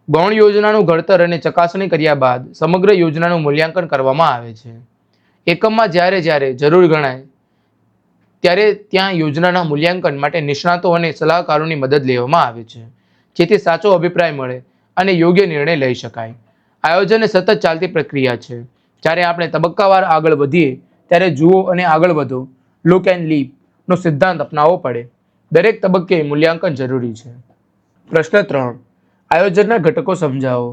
ગૌણ યોજનાનું ઘડતર અને ચકાસણી કર્યા બાદ સમગ્ર યોજનાનું મૂલ્યાંકન કરવામાં આવે છે. એકમમાં જ્યારે જરૂર ગણાય ત્યારે ત્યાં યોજનાના મૂલ્યાંકન માટે નિષ્ણાતો અને સલાહકારોની મદદ લેવામાં આવે છે, જેથી સાચો અભિપ્રાય મળે અને યોગ્ય નિર્ણય લઈ શકાય. આયોજન એ સતત ચાલતી પ્રક્રિયા છે. જ્યારે આપણે તબક્કાવાર આગળ વધીએ ત્યારે જુઓ અને આગળ વધો, લુક એન્ડ લીપ નો સિદ્ધાંત અપનાવવો પડે. દરેક તબક્કે મૂલ્યાંકન જરૂરી છે. પ્રશ્ન 3. આયોજનના ઘટકો સમજાવો.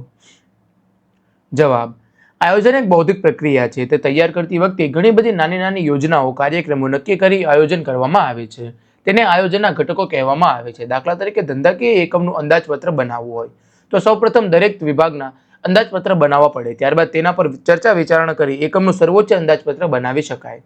જવાબ. આયોજન એક બૌદ્ધિક પ્રક્રિયા છે. તે તૈયાર કરતી વખતે ઘણી બધી નાની નાની યોજનાઓ, કાર્યક્રમો નક્કી કરી આયોજન કરવામાં આવે છે. તેને આયોજનના ઘટકો કહેવામાં આવે છે. દાખલા તરીકે ધંધાકીય એકમનું અંદાજપત્ર બનાવવું હોય તો સૌપ્રથમ દરેક વિભાગના અંદાજપત્ર બનાવવા પડે. ત્યારબાદ તેના પર ચર્ચા વિચારણા કરી એકમનું સર્વોચ્ચ અંદાજપત્ર બનાવી શકાય.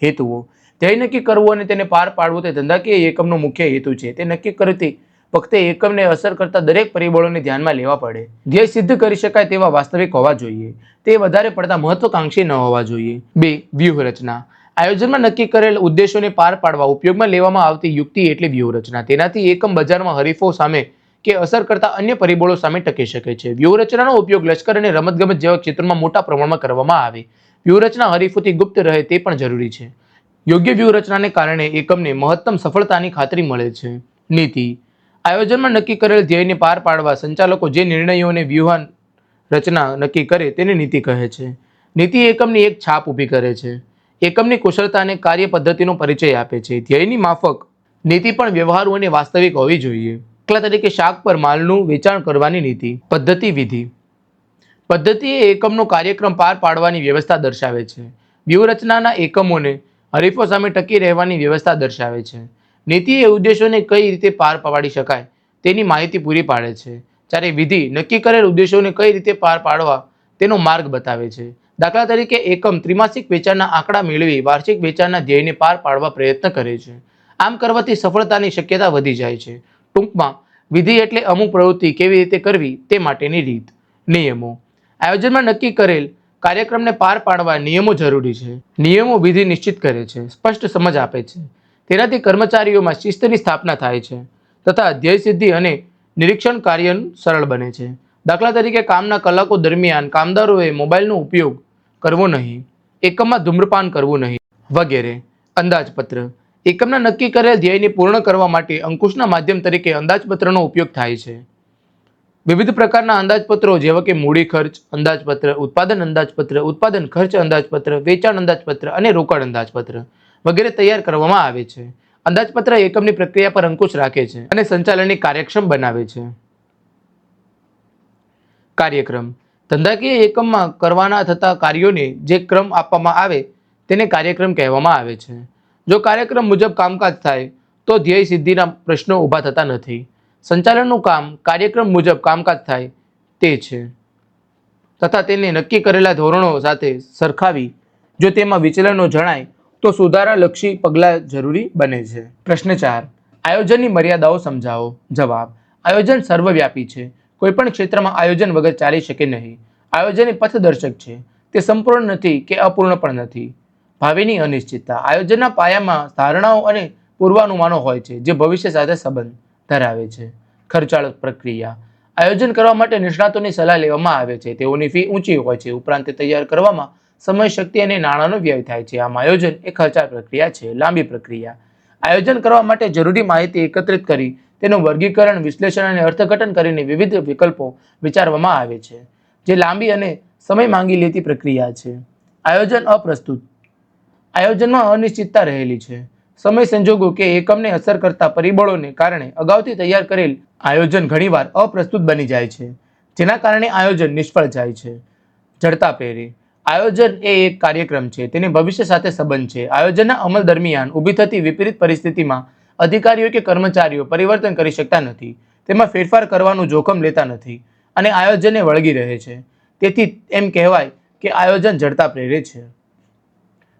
હેતુઓ. ધ્યેય નક્કી કરવું અને તેને પાર પાડવું તે ધંધાકીય એકમનો મુખ્ય હેતુ છે. તે નક્કી કરતી વખતે એકમને અસર કરતા દરેક પરિબળોને ધ્યાનમાં લેવા પડે. ધ્યેય સિદ્ધ કરી શકાય તેવા વાસ્તવિક હોવા જોઈએ. તે વધારે પડતા મહત્વાકાંક્ષી ન હોવા જોઈએ. 2. વ્યૂહરચના. આયોજનમાં નક્કી કરેલ ઉદ્દેશોને પાર પાડવા ઉપયોગમાં લેવામાં આવતી યુક્તિ એટલે વ્યૂહરચના. તેનાથી એકમ બજારમાં હરીફો સામે કે અસર કરતા અન્ય પરિબળો સામે ટકી શકે છે. વ્યૂહરચનાનો ઉપયોગ લશ્કર અને રમતગમત જેવા ક્ષેત્રોમાં મોટા પ્રમાણમાં કરવામાં આવે. વ્યૂહરચના હરીફોથી ગુપ્ત રહે તે પણ જરૂરી છે. યોગ્ય વ્યૂહરચનાને કારણે એકમને મહત્તમ સફળતાની ખાતરી મળે છે. નીતિ. આયોજનમાં નક્કી કરેલ ધ્યેયને પાર પાડવા સંચાલકો જે નિર્ણયો અને વ્યૂહ રચના નક્કી કરે તેને નીતિ કહે છે. નીતિ એકમની એક છાપ ઊભી કરે છે. એકમની કુશળતા અને કાર્ય પદ્ધતિનો પરિચય આપે છે. ધ્યેયની માફક નીતિ પણ વ્યવહારુ અને વાસ્તવિક હોવી જોઈએ. દાખલા તરીકે શાક પર માલનું વેચાણ કરવાની નીતિ. પદ્ધતિ વિધિ. પદ્ધતિ એ એકમનો કાર્યક્રમ પાર પાડવાની વ્યવસ્થા દર્શાવે છે. વ્યૂહરચનાના એકમોને હરીફો સામે ટકી રહેવાની વ્યવસ્થા દર્શાવે છે. નીતિ એ ઉદ્દેશોને કઈ રીતે પાર પાડી શકાય તેની માહિતી પૂરી પાડે છે, જ્યારે વિધિ નક્કી કરેલ ઉદ્દેશોને કઈ રીતે પાર પાડવા તેનો માર્ગ બતાવે છે. દાખલા તરીકે એકમ ત્રિમાસિક વેચાણના આંકડા મેળવી વાર્ષિક વેચાણના ધ્યેયને પાર પાડવા પ્રયત્ન કરે છે. આમ કરવાથી સફળતાની શક્યતા વધી જાય છે. ટૂંકમાં વિધિ એટલે અમુક પ્રવૃત્તિ કેવી રીતે કરવી તે માટેની રીત. નિયમો. આયોજનમાં નક્કી કરેલ કાર્યક્રમને પાર પાડવા નિયમો જરૂરી છે. નિયમો વિધિ નિશ્ચિત કરે છે, સ્પષ્ટ સમજ આપે છે. તેનાથી કર્મચારીઓમાં શિસ્તની સ્થાપના થાય છે તથા ધ્યેય સિદ્ધિ અને નિરીક્ષણ કાર્ય સરળ બને છે. દાખલા તરીકે કામના કલાકો દરમિયાન કામદારોએ મોબાઈલનો ઉપયોગ કરવો નહીં, એકમમાં ધૂમ્રપાન કરવું નહીં વગેરે. અંદાજપત્ર. એકમના નક્કી કરેલ ધ્યેયને પૂર્ણ કરવા માટે અંકુશના માધ્યમ તરીકે અંદાજપત્રનો ઉપયોગ થાય છે. વિવિધ પ્રકારના અંદાજપત્રો જેવા કે મૂડી ખર્ચ અંદાજપત્ર, ઉત્પાદન અંદાજપત્ર, ઉત્પાદન ખર્ચ અંદાજપત્ર, વેચાણ અંદાજપત્ર અને રોકડ અંદાજપત્ર વગેરે તૈયાર કરવામાં આવે છે. અંદાજપત્ર એકમની પ્રક્રિયા પર અંકુશ રાખે છે અને સંચાલનની કાર્યક્ષમ બનાવે છે. કાર્યક્રમ. ધંધાકીય એકમમાં કરવાના થતા કાર્યોને જે ક્રમ આપવામાં આવે તેને કાર્યક્રમ કહેવામાં આવે છે. જો કાર્યક્રમ મુજબ કામકાજ થાય તો ધ્યેય સિદ્ધિના પ્રશ્નો ઊભા થતા નથી. સંચાલનનું કામ કાર્યક્રમ મુજબ કામકાજ થાય તે છે તથા તેને નક્કી કરેલા ધોરણો સાથે સરખાવી જો તેમાં વિચલનો જણાય તો સુધારાલક્ષી પગલાં જરૂરી બને છે. પ્રશ્ન 4. આયોજનની મર્યાદાઓ સમજાવો. જવાબ. આયોજન સર્વવ્યાપી છે. કોઈપણ ક્ષેત્રમાં આયોજન વગર ચાલી શકે નહીં. આયોજન એ પથદર્શક છે. તે સંપૂર્ણ નથી કે અપૂર્ણ પણ નથી. ભાવિની અનિશ્ચિતતા. આયોજનના પાયામાં ધારણાઓ અને પૂર્વાનુમાનો હોય છે જે ભવિષ્ય સાથે સંબંધ ધરાવે છે. ખર્ચાળ પ્રક્રિયા. આયોજન કરવા માટે નિષ્ણાતોની સલાહ લેવામાં આવે છે. તેઓની ફી ઊંચી હોય છે. ઉપરાંત તે તૈયાર કરવામાં સમય, શક્તિ અને નાણાંનો વ્યય થાય છે. આમ આયોજન એ ખર્ચાળ પ્રક્રિયા છે. લાંબી પ્રક્રિયા. આયોજન કરવા માટે જરૂરી માહિતી એકત્રિત કરી તેનું વર્ગીકરણ, વિશ્લેષણ અને અર્થઘટન કરીને વિવિધ વિકલ્પો વિચારવામાં આવે છે, જે લાંબી અને સમય માંગી લેતી પ્રક્રિયા છે. આયોજન અપ્રસ્તુત. આયોજનમાં અનિશ્ચિતતા રહેલી છે. સમય સંજોગો કે એકમને અસર કરતા પરિબળોને કારણે અગાઉથી તૈયાર કરેલ આયોજન ઘણીવાર અપ્રસ્તુત બની જાય છે, જેના કારણે આયોજન નિષ્ફળ જાય છે. જડતા પ્રેરી આયોજન એ એક કાર્યક્રમ છે, તેની ભવિષ્ય સાથે સંબંધ છે. આયોજનના અમલ દરમિયાન ઊભી થતી વિપરીત પરિસ્થિતિમાં અધિકારીઓ કે કર્મચારીઓ પરિવર્તન કરી શકતા નથી, તેમાં ફેરફાર કરવાનું જોખમ લેતા નથી અને આયોજનને વળગી રહે છે. તેથી એમ કહેવાય કે આયોજન જડતા પ્રેરે છે.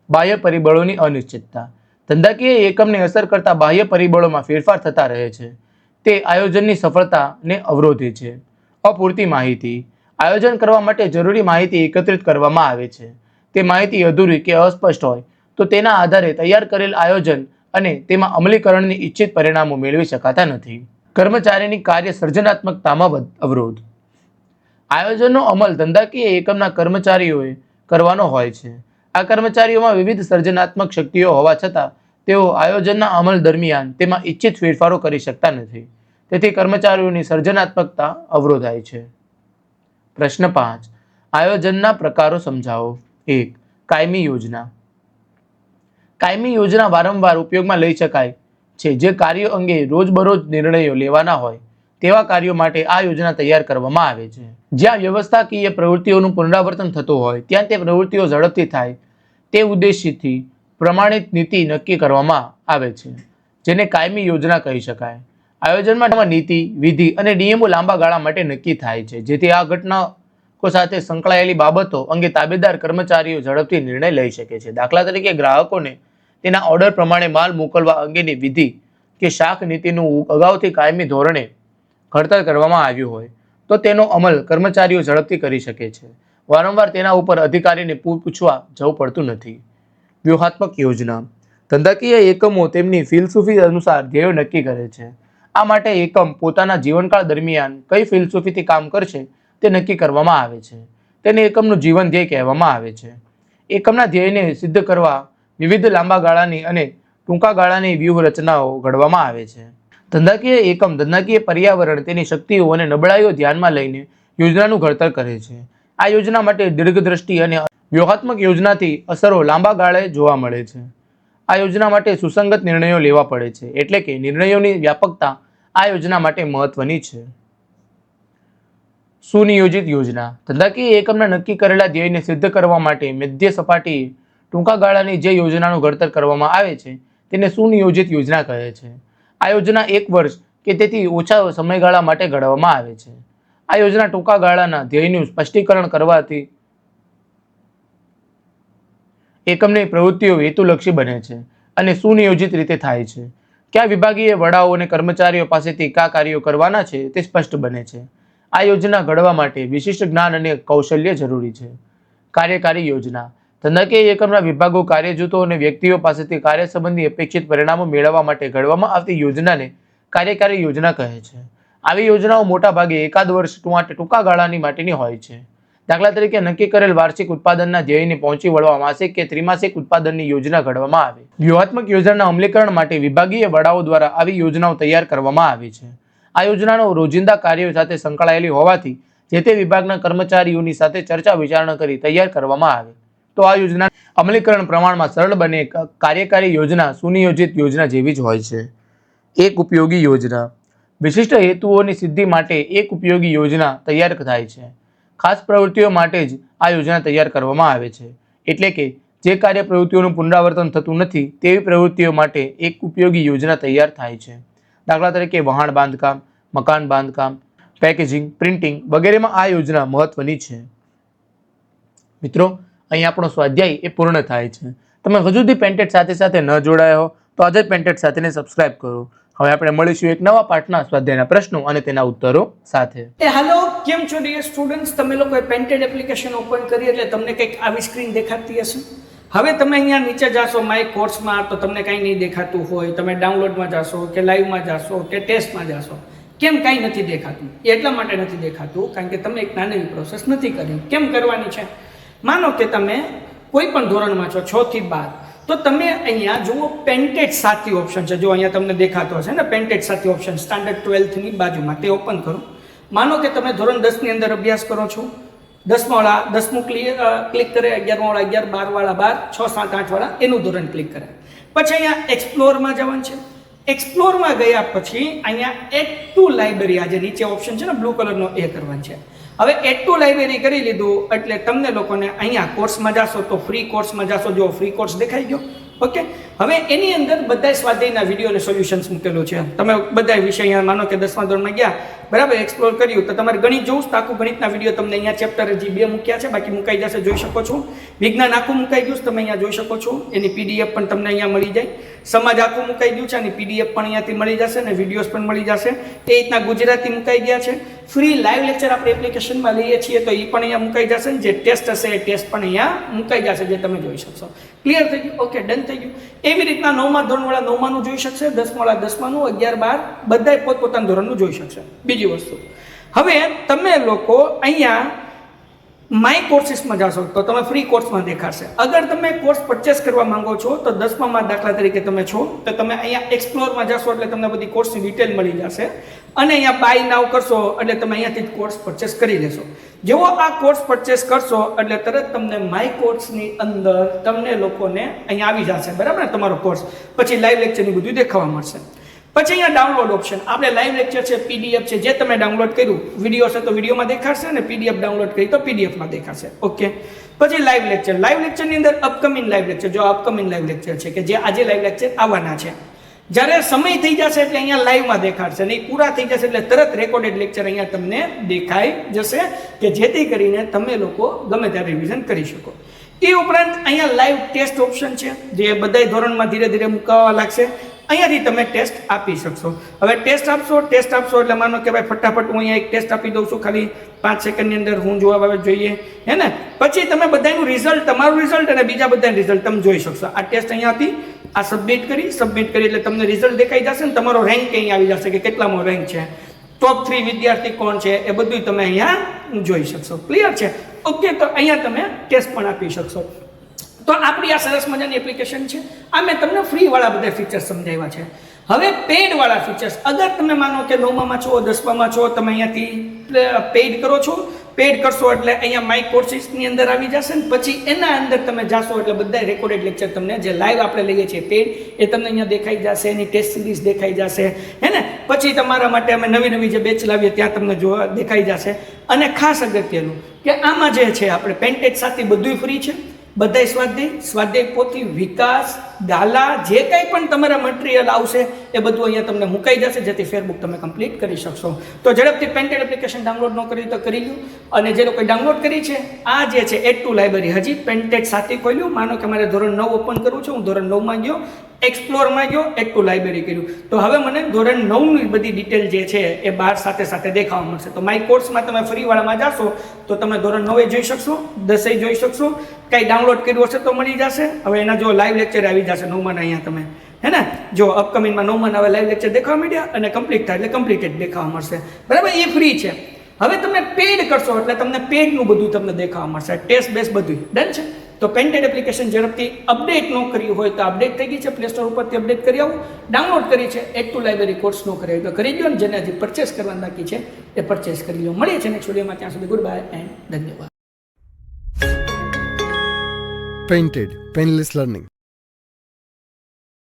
બાહ્ય પરિબળોની અનિશ્ચિતતા ધંધાકીય એકમને અસર કરતા બાહ્ય પરિબળોમાં ફેરફાર થતા રહે છે. તે આયોજનની સફળતાને અવરોધે છે. અપૂરતી માહિતી આયોજન કરવા માટે જરૂરી માહિતી એકત્રિત કરવામાં આવે છે. તે માહિતી અધૂરી કે અસ્પષ્ટ હોય તો તેના આધારે તૈયાર કરેલ આયોજન અને તેમાં અમલીકરણની ઇચ્છિત પરિણામો મેળવી શકાતા નથી. કર્મચારીની કાર્ય સર્જનાત્મકતામાં અવરોધ આયોજનનો અમલ ધંધાકીય એકમના કર્મચારીઓએ કરવાનો હોય છે. આ કર્મચારીઓમાં વિવિધ સર્જનાત્મક શક્તિઓ હોવા છતાં તેઓ આયોજનના અમલ દરમિયાન તેમાં ઇચ્છિત ફેરફારો કરી શકતા નથી. તેથી કર્મચારીઓની સર્જનાત્મકતા અવરોધાય છે. પ્રશ્ન 5. આયોજનના પ્રકારો સમજાવો. 1. કાયમી યોજના. કાયમી યોજના વારંવાર ઉપયોગમાં લઈ શકાય છે, જે કાર્યો અંગે રોજબરોજ નિર્ણયો લેવાના હોય તેવા કાર્યો માટે આ યોજના તૈયાર કરવામાં આવે છે. જ્યાં વ્યવસ્થાકીય પ્રવૃત્તિઓનું પુનરાવર્તન થતું હોય ત્યાં તે પ્રવૃત્તિઓ ઝડપથી થાય તે ઉદ્દેશથી પ્રમાણિત નીતિ નક્કી કરવામાં આવે છે, જેને કાયમી યોજના કહી શકાય. આયોજનમાં નીતિ, વિધિ અને નિયમો લાંબા ગાળા માટે નક્કી થાય છે, જેથી આ ઘટનાઓ સાથે સંકળાયેલી બાબતો અંગે તાબેદાર કર્મચારીઓ ઝડપથી નિર્ણય લઈ શકે છે. દાખલા તરીકે ગ્રાહકોને તેના ઓર્ડર પ્રમાણે માલ મોકલવા અંગેની વિધિ કે શાક નીતિનું અગાઉથી કાયમી ધોરણે ઘડતર કરવામાં આવ્યું હોય તો તેનો અમલ કર્મચારીઓ ઝડપથી કરી શકે છે. વારંવાર તેના ઉપર અધિકારીને પૂછવા જવું પડતું નથી. વ્યૂહાત્મક યોજના ધંધાકીય એકમો તેમની ફિલસૂફી અનુસાર ધ્યેયો નક્કી કરે છે. આ માટે એકમ પોતાના જીવનકાળ દરમિયાન કઈ ફિલસૂફીથી કામ કરશે તે નક્કી કરવામાં આવે છે. તેને એકમનું જીવન ધ્યેય કહેવામાં આવે છે. એકમના ધ્યેયને સિદ્ધ કરવા વિવિધ લાંબા ગાળાની અને ટૂંકા ગાળાની વ્યૂહરચનાઓ ઘડવામાં આવે છે. ધંધાકીય એકમ ધંધાકીય પર્યાવરણ, તેની શક્તિઓ અને નબળાઈઓ ધ્યાનમાં લઈને યોજનાનું ઘડતર કરે છે. આ યોજના માટે દીર્ઘદ્રષ્ટિ અને વ્યૂહાત્મક યોજનાથી અસરો લાંબા ગાળે જોવા મળે છે. આ યોજના માટે સુસંગત નિર્ણયો લેવા પડે છે, એટલે કે નિર્ણયોની વ્યાપકતા આ યોજના માટે મહત્વની છે. સુનિયોજિત યોજના ધંધાકીય એકમના નક્કી કરેલા ધ્યેયને સિદ્ધ કરવા માટે મધ્ય સપાટીએ ટૂંકા ગાળાની જે યોજનાનું ઘડતર કરવામાં આવે છે તેને સુનિયોજિત યોજના કહે છે. આ યોજના 1 વર્ષ કે તેથી ઓછા સમયગાળા માટે ઘડવામાં આવે છે. આ યોજના ટૂંકા ગાળાના ધ્યેયનું સ્પષ્ટીકરણ કરવાથી એકમની પ્રવૃત્તિઓ હેતુલક્ષી બને છે અને સુનિયોજિત રીતે થાય છે. કયા વિભાગીય વડાઓ અને કર્મચારીઓ પાસેથી કયા કાર્યો કરવાના છે તે સ્પષ્ટ બને છે. આ યોજના ઘડવા માટે વિશિષ્ટ જ્ઞાન અને કૌશલ્ય જરૂરી છે. કાર્યકારી યોજના ધંધાકીય એકમના વિભાગો, કાર્યજૂથો અને વ્યક્તિઓ પાસેથી કાર્ય સંબંધી અપેક્ષિત પરિણામો મેળવવા માટે ઘડવામાં આવતી યોજનાને કાર્યકારી યોજના કહે છે. આવી યોજનાઓ મોટા ભાગે એકાદ વર્ષ માટે ટૂંકા ગાળાની માટેની હોય છે. દાખલા તરીકે નક્કી કરેલ વાર્ષિક ઉત્પાદનના ધ્યેયને પહોંચી વળવા માસિક કે ત્રિમાસિક ઉત્પાદનની યોજના ઘડવામાં આવે. વ્યૂહાત્મક યોજનાના અમલીકરણ માટે વિભાગીય વડાઓ દ્વારા આવી યોજનાઓ તૈયાર કરવામાં આવે છે. આ યોજનાઓ રોજિંદા કાર્યો સાથે સંકળાયેલી હોવાથી જે તે વિભાગના કર્મચારીઓની સાથે ચર્ચા વિચારણા કરી તૈયાર કરવામાં આવે તો આ યોજના અમલીકરણ પ્રમાણમાં સરળ બને. કાર્યકારી યોજના સુનિયોજિત યોજના જેવી જ હોય છે. એક ઉપયોગી યોજના વિશિષ્ટ હેતુઓની સિદ્ધિ માટે એક ઉપયોગી યોજના તૈયાર થાય છે. ખાસ પ્રવૃત્તિઓ માટે જ આ યોજના તૈયાર કરવામાં આવે છે, એટલે કે જે કાર્ય પ્રવૃત્તિઓનું પુનરાવર્તન થતું નથી તેવી પ્રવૃત્તિઓ માટે એક ઉપયોગી યોજના તૈયાર થાય છે. દાખલા તરીકે વહાણ બાંધકામ, મકાન બાંધકામ, પેકેજિંગ, પ્રિન્ટિંગ વગેરેમાં આ યોજના મહત્વની છે. મિત્રો, અહીં આપણો સ્વાધ્યાય એ પૂર્ણ થાય છે. તમે હજુ સુધી પેન્ટેડ સાથે સાથે ન જોડાયા હો તો આજે જ પેન્ટેડ સાથેને સબસ્ક્રાઇબ કરો. હવે આપણે મળીશું એક નવા પાઠના સ્વાધ્યાયના પ્રશ્નો અને તેના ઉત્તરો સાથે. હેલો, કેમ છો ડિયર સ્ટુડન્ટ્સ? તમે લોકોએ પેન્ટેડ એપ્લિકેશન ઓપન કરી એટલે તમને કંઈક આવી સ્ક્રીન દેખાતી હશે. હવે તમે અહીંયા નીચે જાશો માય કોર્સમાં તો તમને કાંઈ નહીં દેખાતું હોય. તમે ડાઉનલોડમાં જાશો કે લાઈવમાં જાશો કે ટેસ્ટમાં જાશો, કેમ કાંઈ નથી દેખાતું? એટલા માટે નથી દેખાતું કારણ કે તમે એક નાની પ્રોસેસ નથી કરી. કેમ કરવાની છે? માનો કે તમે કોઈ પણ ધોરણમાં છો 6 થી 12, તો તમે અહીંયા જુઓ પેન્ટેડ સાથી ઓપ્શન છે. જો અહીંયા તમને દેખાતો હશે ને પેન્ટેડ સાથી ઓપ્શન સ્ટાન્ડર્ડ 12th ની બાજુમાં, તે ઓપન કરો. માનો કે તમે ધોરણ 10 ની અંદર અભ્યાસ કરો છો 10મું ક્લિક કરે, 11વાળા 11, 12વાળા 12, 6, 7, 8વાળા એનું ધોરણ ક્લિક કરે. પછી અહીંયા એક્સપ્લોરમાં જવાનું છે. એક્સપ્લોરમાં ગયા પછી અહીંયા એડ ટુ લાઇબ્રેરી, આ જે નીચે ઓપ્શન છે ને બ્લુ કલરનો, એ કરવાનું છે. હવે એડ ટુ લાઇબ્રેરી કરી લીધું એટલે તમને લોકોને અહીંયા કોર્સમાં જાશો તો ફ્રી કોર્સમાં જાશો, જો ફ્રી કોર્સ દેખાઈ ગયો. ઓકે, હવે એની અંદર બધા સ્વાધ્યાયના વિડીયો અને સોલ્યુશન્સ મૂકેલું છે. તમે બધા વિષય અહીંયા માનો કે 10મા ધોરણમાં ગયા, બરાબર, એક્સપ્લોર કર્યું તો તમારે ગણિત જોવું તો આખું ગણિતના વિડીયો તમને અહીંયા ચેપ્ટર હજી 2 મૂક્યા છે, બાકી મુકાઈ જશે, જોઈ શકો છો. વિજ્ઞાન આખું મુકાઈ ગયું તમે અહીંયા જોઈ શકો છો, એની પીડીએફ પણ તમને અહીંયા મળી જાય. સમાજ આખું મુકાઈ ગયું છે, એની પીડીએફ પણ અહીંયાથી મળી જશે અને વિડીયોઝ પણ મળી જશે. એ રીતના ગુજરાતી મુકાઈ ગયા છે. ફ્રી લાઈવ લેક્ચર આપણે એપ્લિકેશનમાં લઈએ છીએ તો એ પણ અહીંયા મુકાઈ જશે. જે ટેસ્ટ હશે એ ટેસ્ટ પણ અહીંયા મુકાઈ જશે, જે તમે જોઈ શકશો. ક્લિયર થઈ ગયું? ઓકે, ડન થઈ ગયું. એવી રીતના 9મા ધોરણવાળા 9માનું જોઈ શકશે, 10માવાળા 10માનું, 11, 12 બધાય પોતપોતાના ધોરણનું જોઈ શકશે. બીજી વસ્તુ, હવે તમે લોકો અહીંયા માય કોર્સીસમાં જાશો તો તમે ફ્રી કોર્સમાં દેખાશે. અગર તમે કોર્સ પરચેસ કરવા માંગો છો તો 10મામાં દાખલા તરીકે તમે છો તો તમે અહીંયા એક્સપ્લોરમાં જાશો એટલે તમને બધી કોર્સની ડિટેલ મળી જશે અને અહીંયા બાય નાવ કરશો એટલે તમે અહીંયાથી કોર્સ પરચેસ કરી લેશો. જેવો આ કોર્સ પરચેસ કરશો એટલે તરત તમને માય કોર્સની અંદર તમને લોકોને અહીંયા આવી જશે, બરાબર ને, તમારો કોર્સ. પછી લાઈવ લેક્ચરની બધું દેખાવા મળશે. પછી અહીંયા ડાઉનલોડ ઓપ્શન, આપણે લાઈવ લેક્ચર છે, પીડીએફ છે, જે તમે ડાઉનલોડ કર્યું, વિડીયો છે તો વિડીયોમાં દેખાશે અને પીડીએફ ડાઉનલોડ કરી તો પીડીએફમાં દેખાશે. ઓકે, પછી લાઈવ લેક્ચર, લાઈવ લેક્ચરની અંદર અપકમિંગ લાઈવ લેક્ચર, જો અપકમિંગ લાઈવ લેક્ચર છે કે જે આજે લાઈવ લેક્ચર આવવાના છે, જ્યારે સમય થઈ જશે એટલે અહીંયા લાઈવમાં દેખાડશે, નહીં પૂરા થઈ જશે એટલે તરત રેકોર્ડેડ લેક્ચર અહીંયા તમને દેખાઈ જશે કે જેથી કરીને તમે લોકો ગમે ત્યારે રિવિઝન કરી શકો. એ ઉપરાંત અહીંયા લાઈવ ટેસ્ટ ઓપ્શન છે, જે બધાય ધોરણમાં ધીરે ધીરે મુકાવા લાગશે. અહીંયાથી તમે ટેસ્ટ આપી શકશો. હવે ટેસ્ટ આપશો એટલે માનો કે ભાઈ ફટાફટ હું અહીંયા એક ટેસ્ટ આપી દઉં છું, ખાલી 5 સેકન્ડની અંદર હું જોવા આવે જોઈએ, હે ને. પછી તમે બધાનું રિઝલ્ટ, તમારું રિઝલ્ટ અને બીજા બધાનું રિઝલ્ટ તમે જોઈ શકશો. આ ટેસ્ટ અહીંયાથી આ સબમિટ કરી એટલે તમને રિઝલ્ટ દેખાઈ જશે ને તમારો રેન્ક અહીંયા આવી જશે કે કેટલામો રેન્ક છે, ટોપ 3 વિદ્યાર્થી કોણ છે, એ બધું તમે અહીંયા જોઈ શકશો. ક્લિયર છે? ઓકે, તો અહીંયા તમે ટેસ્ટ પણ આપી શકશો. તો આપણી આ સરસ મજાની એપ્લિકેશન છે. આ મેં તમને ફ્રીવાળા બધા ફીચર્સ સમજાવ્યા છે. હવે પેઇડવાળા ફીચર્સ, અગર તમે માનો કે 9મામાં છો, 10મામાં છો, તમે અહીંયાથી પેઇડ કરો છો, પેઇડ કરશો એટલે અહીંયા માય કોર્સીસની અંદર આવી જશે ને પછી એના અંદર તમે જાશો એટલે બધા રેકોર્ડેડ લેક્ચર તમને જે લાઈવ આપણે લઈએ છીએ પેઇડ, એ તમને અહીંયા દેખાઈ જશે, એની ટેસ્ટ સિરીઝ દેખાઈ જશે, હે ને. પછી તમારા માટે અમે નવી જે બેચ લાવીએ ત્યાં તમને જોવા દેખાઈ જશે. અને ખાસ અગત્યનું કે આમાં જે છે આપણે પેન્ટેજ સાથે બધું ફ્રી છે. બધાય સ્વાધ્યાય પોથી, વિકાસ, દાલા, જે કંઈ પણ તમારા મટીરિયલ આવશે એ બધું અહીંયા તમને મુકાઈ જશે, જેથી ફેરબુક તમે કમ્પ્લીટ કરી શકશો. તો ઝડપથી પેન્ટેડ એપ્લિકેશન ડાઉનલોડ ન કરી તો કરી લો. અને જે લોકોએ ડાઉનલોડ કરી છે, આ જે છે એડ ટુ લાઇબ્રેરી, હજી પેન્ટેડ સાથે ખોલ્યું, માનો કે મારે ધોરણ 9 ઓપન કરવું છે, હું ધોરણ 9માં ગયો, એક્સપ્લોરમાં ગયો, એડ ટુ લાઇબ્રેરી કર્યું, તો હવે મને ધોરણ 9ની બધી ડિટેલ જે છે એ બહાર સાથે દેખાવા મળશે. તો માય કોર્સમાં તમે ફ્રીવાળામાં જાશો તો તમે ધોરણ 9 જોઈ શકશો, 10 જોઈ શકશો, કંઈ ડાઉનલોડ કર્યું હશે તો મળી જશે. હવે એના જો લાઈવ લેક્ચર આવી જશે 9માના અહીંયા તમે, હે ને. જો અપકમિંગમાં 9માના હવે લાઈવ લેક્ચર દેખાવા માંડ્યા અને કમ્પ્લીટ થાય એટલે કમ્પ્લીટેડ દેખાવા મળશે, બરાબર. એ ફ્રી છે. હવે તમે પેડ કરશો એટલે તમને પેડનું બધું તમને દેખાવા મળશે, ટેસ્ટ બેસ બધું ડન છે. તો પેન્ટેડ એપ્લિકેશન ઝડપથી અપડેટ ન કર્યું હોય તો અપડેટ થઈ ગઈ છે, પ્લે સ્ટોર ઉપરથી અપડેટ કરી આવું. ડાઉનલોડ કરી છે, એડ ટુ લાઇબ્રેરી કોર્સ ન કરી તો કરી દો, ને જેને હજી પરચેસ કરવાનું બાકી છે એ પરચેસ કરી લો. મળીએ છીએ નેક્સ્ટ વિડીયોમાં, ત્યાં સુધી ગુડ બાય એન્ડ ધન્યવાદ. Painted, Painless Learning.